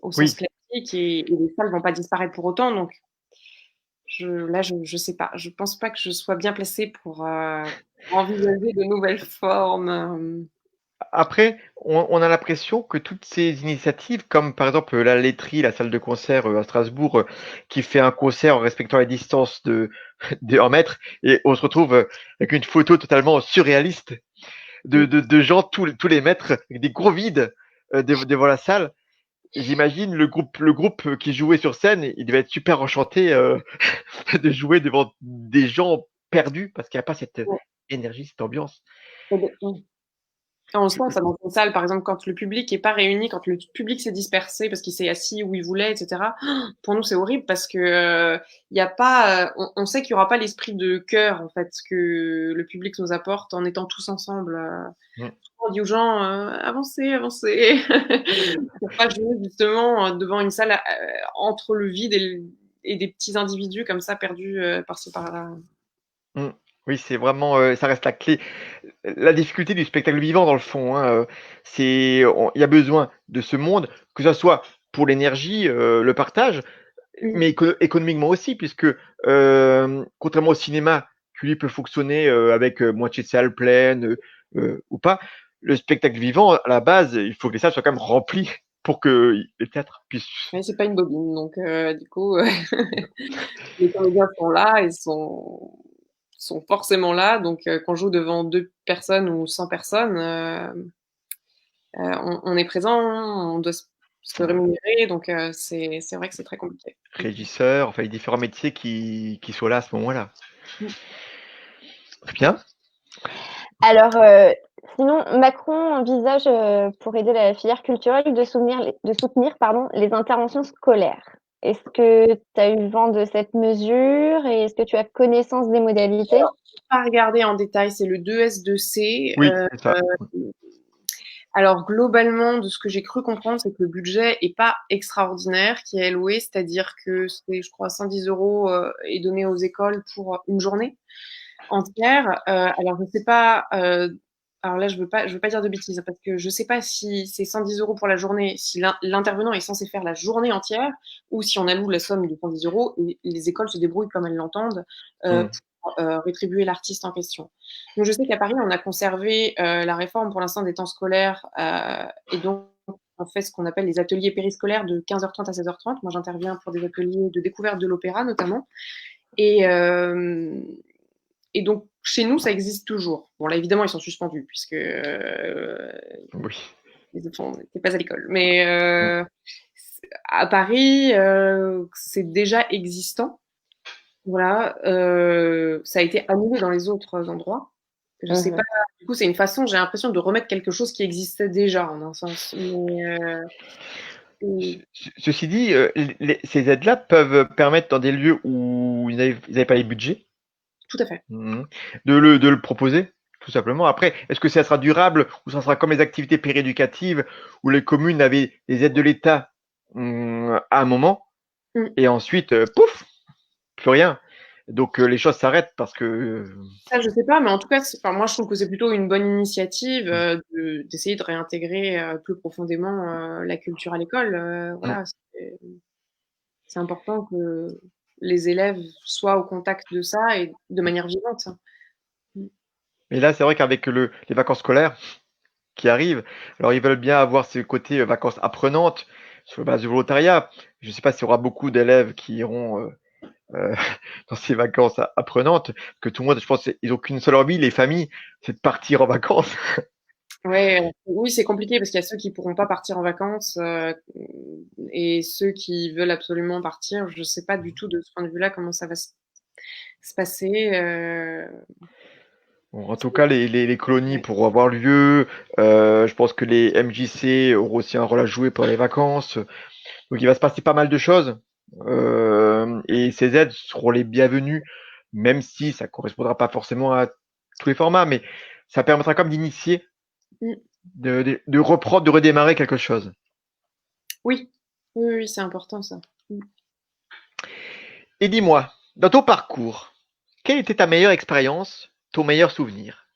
au sens Oui. classique et les salles vont pas disparaître pour autant. Donc je sais pas. Je pense pas que je sois bien placée pour envisager de nouvelles formes. Après, on a l'impression que toutes ces initiatives, comme par exemple la laiterie, la salle de concert à Strasbourg, qui fait un concert en respectant la distance de 1 mètre, et on se retrouve avec une photo totalement surréaliste de gens tous les mètres, avec des gros vides devant la salle. J'imagine le groupe qui jouait sur scène, il devait être super enchanté de jouer devant des gens perdus parce qu'il n'y a pas cette énergie, cette ambiance. On sent ça dans une salle, par exemple, quand le public est pas réuni, quand le public s'est dispersé parce qu'il s'est assis où il voulait, etc. Pour nous, c'est horrible parce que il y a pas, on sait qu'il y aura pas l'esprit de chœur en fait que le public nous apporte en étant tous ensemble. Mm. On dit aux gens avancez, avancez, pour pas jouer justement devant une salle entre le vide et des petits individus comme ça perdus par-ci par-là. Mm. Oui, c'est vraiment, ça reste la clé. La difficulté du spectacle vivant, dans le fond, hein, il y a besoin de ce monde, que ce soit pour l'énergie, le partage, Mm. mais économiquement aussi, puisque contrairement au cinéma, qui lui peut fonctionner avec moitié de salle pleine ou pas, le spectacle vivant, à la base, il faut que les salles soient quand même remplies pour que le théâtre puisse. Mais c'est pas une bobine, donc du coup, les comédiens sont là et sont forcément là. Donc, qu'on joue devant 2 personnes ou 100 personnes, on est présent, on doit se rémunérer. Donc, c'est vrai que c'est très compliqué. Régisseur, enfin les différents métiers qui soient là à ce moment-là. Mm. Très bien. Alors, sinon, Macron envisage, pour aider la filière culturelle, de soutenir pardon, les interventions scolaires. Est-ce que tu as eu vent de cette mesure et est-ce que tu as connaissance des modalités? Pas regarder en détail, c'est le 2S2C. Oui, c'est ça. Alors globalement, de ce que j'ai cru comprendre, c'est que le budget est pas extraordinaire qui est alloué, c'est-à-dire que c'est, je crois, 110 € est donné aux écoles pour une journée. entière. Alors, je sais pas. Alors là, je veux pas dire de bêtises parce que je sais pas si c'est 110 € pour la journée, si l'intervenant est censé faire la journée entière, ou si on alloue la somme de 110 € et les écoles se débrouillent comme elles l'entendent pour rétribuer l'artiste en question. Donc, je sais qu'à Paris, on a conservé la réforme pour l'instant des temps scolaires et donc on fait ce qu'on appelle les ateliers périscolaires de 15h30 à 16h30. Moi, j'interviens pour des ateliers de découverte de l'opéra notamment. Et, et donc, chez nous, ça existe toujours. Bon, là, évidemment, ils sont suspendus, puisque Oui. les enfants n'étaient pas à l'école. Mais à Paris, c'est déjà existant. Voilà. Ça a été annulé dans les autres endroits. Je sais pas. Du coup, c'est une façon, j'ai l'impression, de remettre quelque chose qui existait déjà, en un sens. Mais, Ceci dit, ces aides-là peuvent permettre dans des lieux où ils n'avaient pas les budgets tout à fait. de le proposer, tout simplement. Après, est-ce que ça sera durable ou ça sera comme les activités péréducatives où les communes avaient les aides de l'État à un moment et ensuite, pouf, plus rien. Donc les choses s'arrêtent parce que Ça, je sais pas, mais en tout cas, moi, je trouve que c'est plutôt une bonne initiative d'essayer de réintégrer plus profondément la culture à l'école. Voilà, c'est important que les élèves soient au contact de ça et de manière vivante. mais là, c'est vrai qu'avec les vacances scolaires qui arrivent, alors ils veulent bien avoir ce côté vacances apprenantes sur la base du volontariat. Je ne sais pas s'il y aura beaucoup d'élèves qui iront dans ces vacances apprenantes, que tout le monde, je pense, ils n'ont qu'une seule envie, les familles, c'est de partir en vacances. Ouais, oui, c'est compliqué parce qu'il y a ceux qui pourront pas partir en vacances et ceux qui veulent absolument partir. Je sais pas du tout de ce point de vue-là comment ça va se passer. Bon, en tout cas, les colonies pourront avoir lieu. Je pense que les MJC auront aussi un rôle à jouer pour les vacances. Donc il va se passer pas mal de choses. Et ces aides seront les bienvenues, même si ça correspondra pas forcément à tous les formats, mais ça permettra comme d'initier, de reprendre, de redémarrer quelque chose. Oui, oui, oui, c'est important ça. Et dis-moi, dans ton parcours, quelle était ta meilleure expérience, ton meilleur souvenir?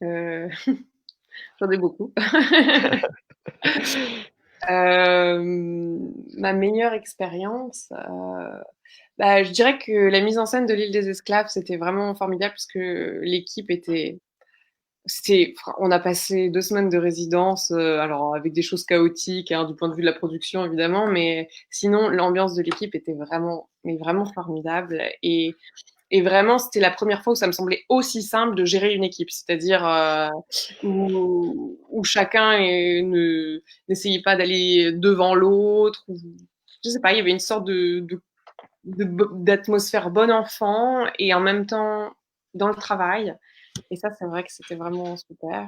Euh, J'en ai beaucoup. Ma meilleure expérience, bah, je dirais que la mise en scène de l'île des esclaves, c'était vraiment formidable parce que l'équipe on a passé 2 semaines de résidence, alors avec des choses chaotiques, hein, du point de vue de la production évidemment, mais sinon l'ambiance de l'équipe était vraiment, mais vraiment formidable et vraiment, c'était la première fois où ça me semblait aussi simple de gérer une équipe, c'est-à-dire où chacun n'essayait pas d'aller devant l'autre. Je sais pas, il y avait une sorte d'atmosphère bon enfant et en même temps dans le travail. Et ça, c'est vrai que c'était vraiment super.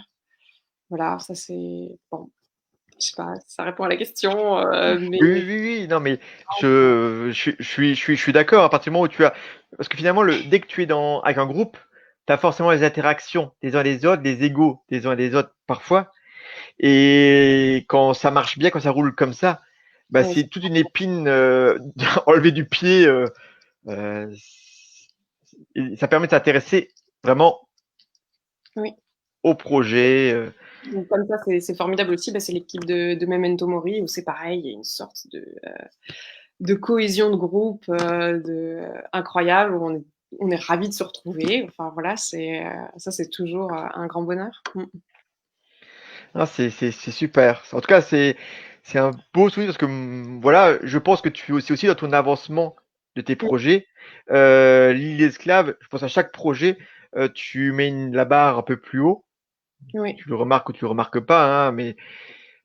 Voilà, ça c'est bon. Je sais pas, ça répond à la question, mais Oui, oui, oui, non, mais je suis d'accord à partir du moment où tu as, parce que finalement, dès que tu es avec un groupe, tu as forcément les interactions des uns des autres, les égos des uns des autres parfois, et quand ça marche bien, quand ça roule comme ça, bah, ouais, c'est toute une épine enlevée du pied. Euh, et ça permet de s'intéresser vraiment oui. au projet. Donc, comme ça, c'est formidable aussi. Bah, c'est l'équipe de Memento Mori où c'est pareil, il y a une sorte de cohésion de groupe incroyable où on est ravis de se retrouver. Enfin voilà, ça c'est toujours un grand bonheur. Ah, c'est super. En tout cas, c'est un beau souvenir parce que voilà, je pense que tu fais aussi dans ton avancement de tes projets. L'île esclave, je pense à chaque projet, tu mets la barre un peu plus haut. Oui. Tu le remarques ou tu le remarques pas, hein, mais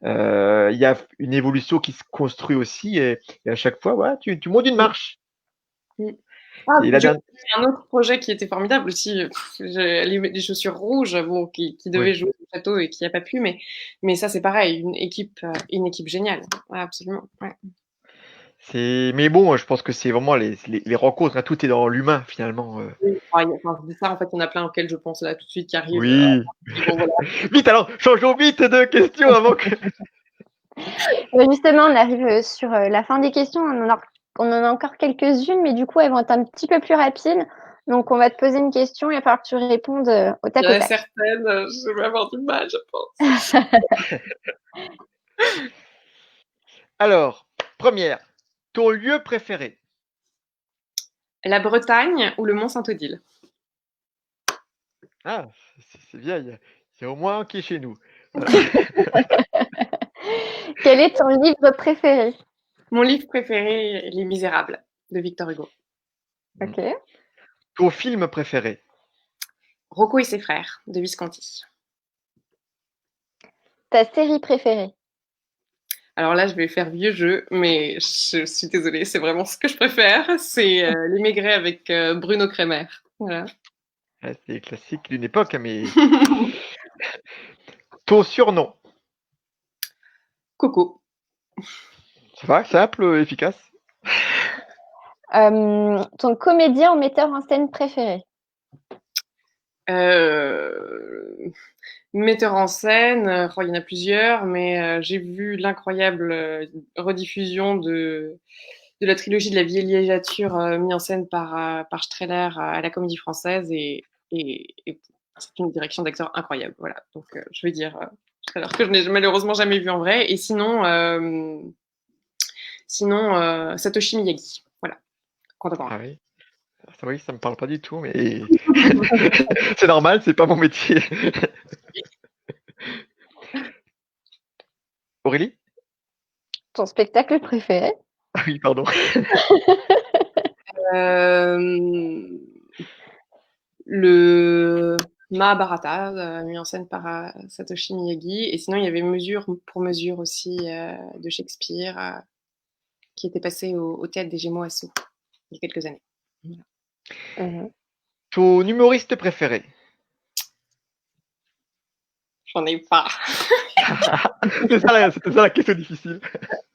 il y a une évolution qui se construit aussi et à chaque fois, voilà, tu montes une marche. Ah, Et la j'ai dernière, un autre projet qui était formidable aussi, les chaussures rouges, bon, qui oui. devait jouer au château et qui n'a pas pu, mais ça c'est pareil, une équipe géniale. Ouais, absolument. Ouais. Mais bon, je pense que c'est vraiment les rencontres, hein, tout est dans l'humain finalement. Oui. Ah, enfin, je dis ça, en fait, il y en a plein auxquels je pense là tout de suite qui arrivent. Oui. Bon, voilà. Vite alors, changeons vite de question avant que. Justement, on arrive sur la fin des questions. On en a encore quelques-unes, mais du coup, elles vont être un petit peu plus rapides. Donc, on va te poser une question et il va falloir que tu répondes au tac Il y au en a tac. certaines, je vais avoir du mal, je pense. Alors, première, ton lieu préféré? La Bretagne ou le Mont Saint-Odile? Ah, c'est bien, il y a au moins un qui est chez nous. Voilà. Quel est ton livre préféré? Mon livre préféré, Les Misérables, de Victor Hugo. Ok. Ton film préféré? Rocco et ses frères, de Visconti. Ta série préférée? Alors là, je vais faire vieux jeu, mais je suis désolée, c'est vraiment ce que je préfère. C'est Les Maigret avec Bruno Kremer. Voilà. Ah, c'est classique d'une époque, hein, mais ton surnom? Coco. Ça va, simple, efficace. Ton comédien ou metteur en scène préféré? Metteur en scène, il y en a plusieurs, mais j'ai vu l'incroyable rediffusion de la trilogie de la villégiature mise en scène par Streller à la Comédie Française et c'est une direction d'acteur incroyable. Voilà, donc je vais dire Streller que je n'ai malheureusement jamais vu en vrai. Et sinon Satoshi Miyagi. Voilà, Ah contemporain. oui. Oui, ça me parle pas du tout, mais c'est normal, c'est pas mon métier. Aurélie? Ton spectacle préféré? Ah oui, pardon. Euh, le Mahabharata, mis en scène par Satoshi Miyagi. Et sinon, il y avait Mesure pour mesure aussi de Shakespeare, qui était passé au théâtre des Gémeaux à Sceaux il y a quelques années. Voilà. Mhm. Ton humoriste préféré? J'en ai pas. C'était ça la question difficile.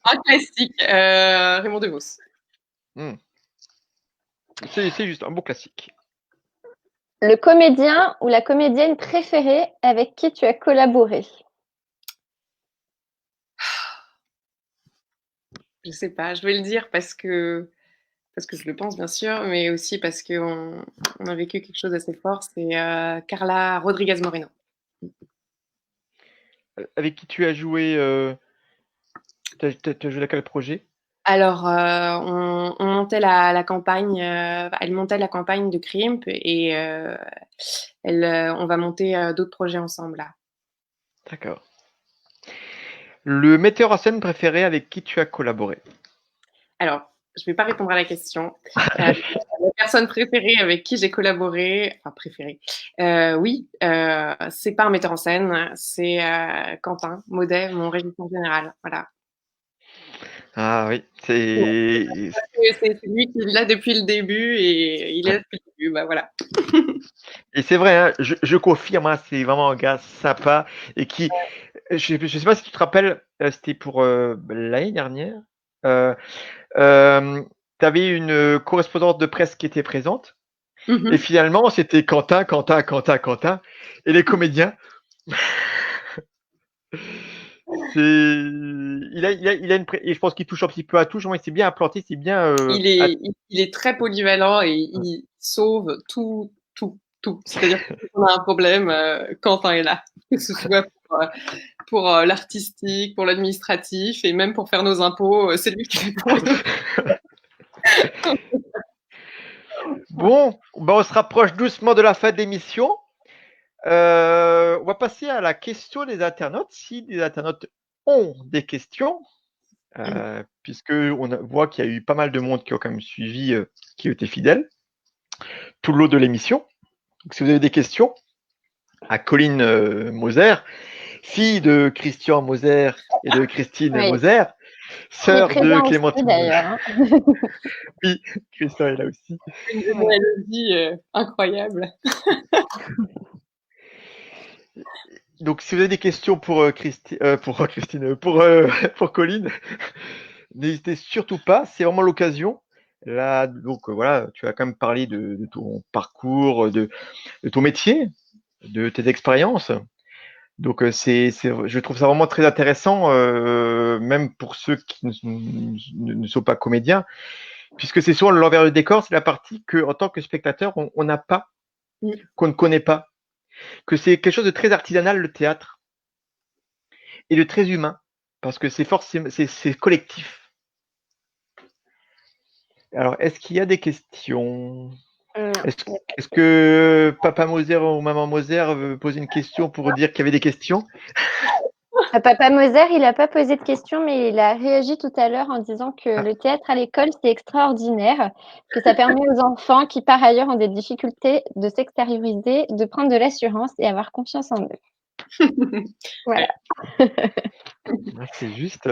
Un classique, Raymond DeVos. C'est juste un beau classique. Le comédien ou la comédienne préférée avec qui tu as collaboré? Je sais pas, je vais le dire parce que je le pense bien sûr, mais aussi parce qu'on on a vécu quelque chose d'assez fort. C'est Carla Rodriguez Moreno. Avec qui tu as joué t'as joué à quel projet? Alors, on montait la campagne, elle montait la campagne de Crimp et on va monter d'autres projets ensemble là. D'accord. Le metteur en scène préféré avec qui tu as collaboré? Alors, je vais pas répondre à la question. La personne préférée avec qui j'ai collaboré, enfin préférée, oui, c'est pas un metteur en scène, c'est Quentin Maudet, mon régisseur général. Voilà. Ah oui, c'est C'est lui qui est là depuis le début et il est là depuis le début. Bah voilà. et c'est vrai, hein, je confirme, hein, c'est vraiment un gars sympa et qui, je sais pas si tu te rappelles, c'était pour l'année dernière. Euh, tu avais une correspondante de presse qui était présente et Mhm. finalement c'était Quentin et les comédiens. Et je pense qu'il touche un petit peu à tout. Il s'est bien implanté, c'est bien. Il est très polyvalent et il sauve tout, tout, tout. C'est-à-dire que si on a un problème, Quentin est là. Que ce soit pour l'artistique, pour l'administratif et même pour faire nos impôts, c'est lui qui fait pour nous. Bon, ben on se rapproche doucement de la fin de l'émission. On va passer à la question des internautes. Si les internautes ont des questions, puisque voit qu'il y a eu pas mal de monde qui ont quand même suivi, qui ont été fidèles tout le long de l'émission. Donc, si vous avez des questions à Colline Moser, fille de Christian Moser et de Christine Oui, Moser, qui est sœur de présent aussi Clémentine Moser. d'ailleurs. Oui, Christian est là aussi. Une généalogie incroyable. Donc, si vous avez des questions pour Christine, pour Colline, n'hésitez surtout pas. C'est vraiment l'occasion. Là, donc voilà, tu as quand même parlé de ton parcours, de ton métier, de tes expériences. Donc je trouve ça vraiment très intéressant, même pour ceux qui ne sont pas comédiens. puisque c'est souvent l'envers du décor, c'est la partie que, en tant que spectateur, on n'a pas, qu'on ne connaît pas, que c'est quelque chose de très artisanal, le théâtre, et de très humain, parce que c'est forcément, c'est collectif. Alors, est-ce qu'il y a des questions? Est-ce que Papa Moser ou Maman Moser veut poser une question pour dire qu'il y avait des questions? Papa Moser, il n'a pas posé de questions, mais il a réagi tout à l'heure en disant que le théâtre à l'école, c'est extraordinaire, que ça permet aux enfants qui, par ailleurs, ont des difficultés de s'extérioriser, de prendre de l'assurance et avoir confiance en eux. Voilà. C'est juste.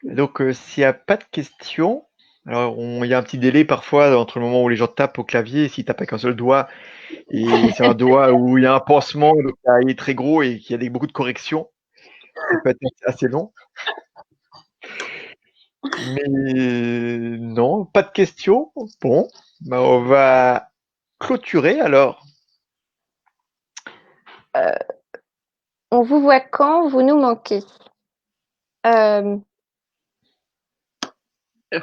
Donc, s'il n'y a pas de questions, alors il y a un petit délai parfois entre le moment où les gens tapent au clavier et s'ils tapent avec un seul doigt, et c'est un doigt où il y a un pansement, donc il est très gros et qu'il y a beaucoup de corrections. Ça peut être assez long. Mais non, pas de questions. Bon, ben on va clôturer alors. On vous voit quand vous nous manquez.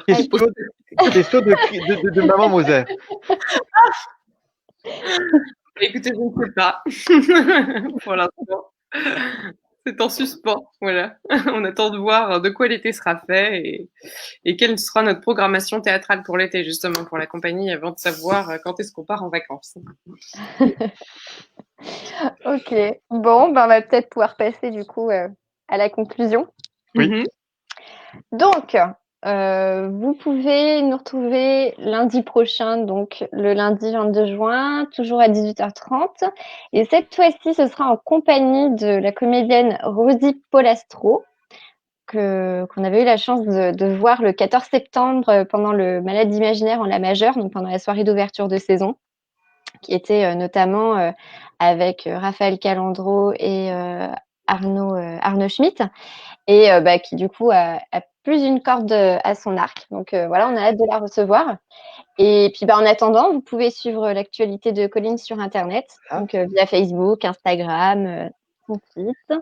Question de Maman Moser. Écoutez, je ne sais pas. Pour l'instant, c'est en suspens. Voilà. On attend de voir de quoi l'été sera fait et quelle sera notre programmation théâtrale pour l'été, justement, pour la compagnie, avant de savoir quand est-ce qu'on part en vacances. Ok. Bon, ben, on va peut-être pouvoir passer du coup à la conclusion. Oui. Donc, vous pouvez nous retrouver lundi prochain, donc le lundi 22 juin, toujours à 18h30. Et cette fois-ci, ce sera en compagnie de la comédienne Rosie Polastro, qu'on avait eu la chance de voir le 14 septembre pendant le Malade imaginaire en la majeure, donc pendant la soirée d'ouverture de saison, qui était notamment avec Raphaël Calandro et Arnaud Schmitt, et qui du coup a plus d'une corde à son arc. Donc voilà, on a hâte de la recevoir. Et puis en attendant, vous pouvez suivre l'actualité de Colline sur Internet, donc via Facebook, Instagram, son site.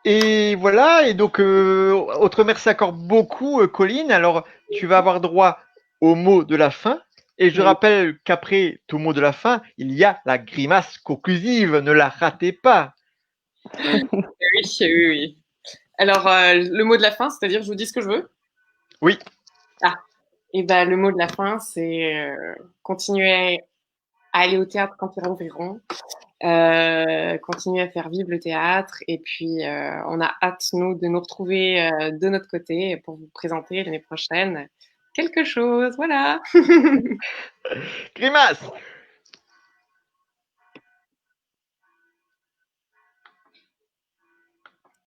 Et voilà, et donc, autre merci encore beaucoup, Colline. Alors, tu vas avoir droit au mot de la fin. Et je rappelle qu'après ton mot de la fin, il y a la grimace conclusive. Ne la ratez pas. Oui. Alors, le mot de la fin, c'est-à-dire, je vous dis ce que je veux? Oui. Et ben, le mot de la fin, c'est continuer à aller au théâtre quand ils rouvriront. Continuer à faire vivre le théâtre et puis on a hâte nous de nous retrouver de notre côté pour vous présenter l'année prochaine quelque chose, voilà. Grimace.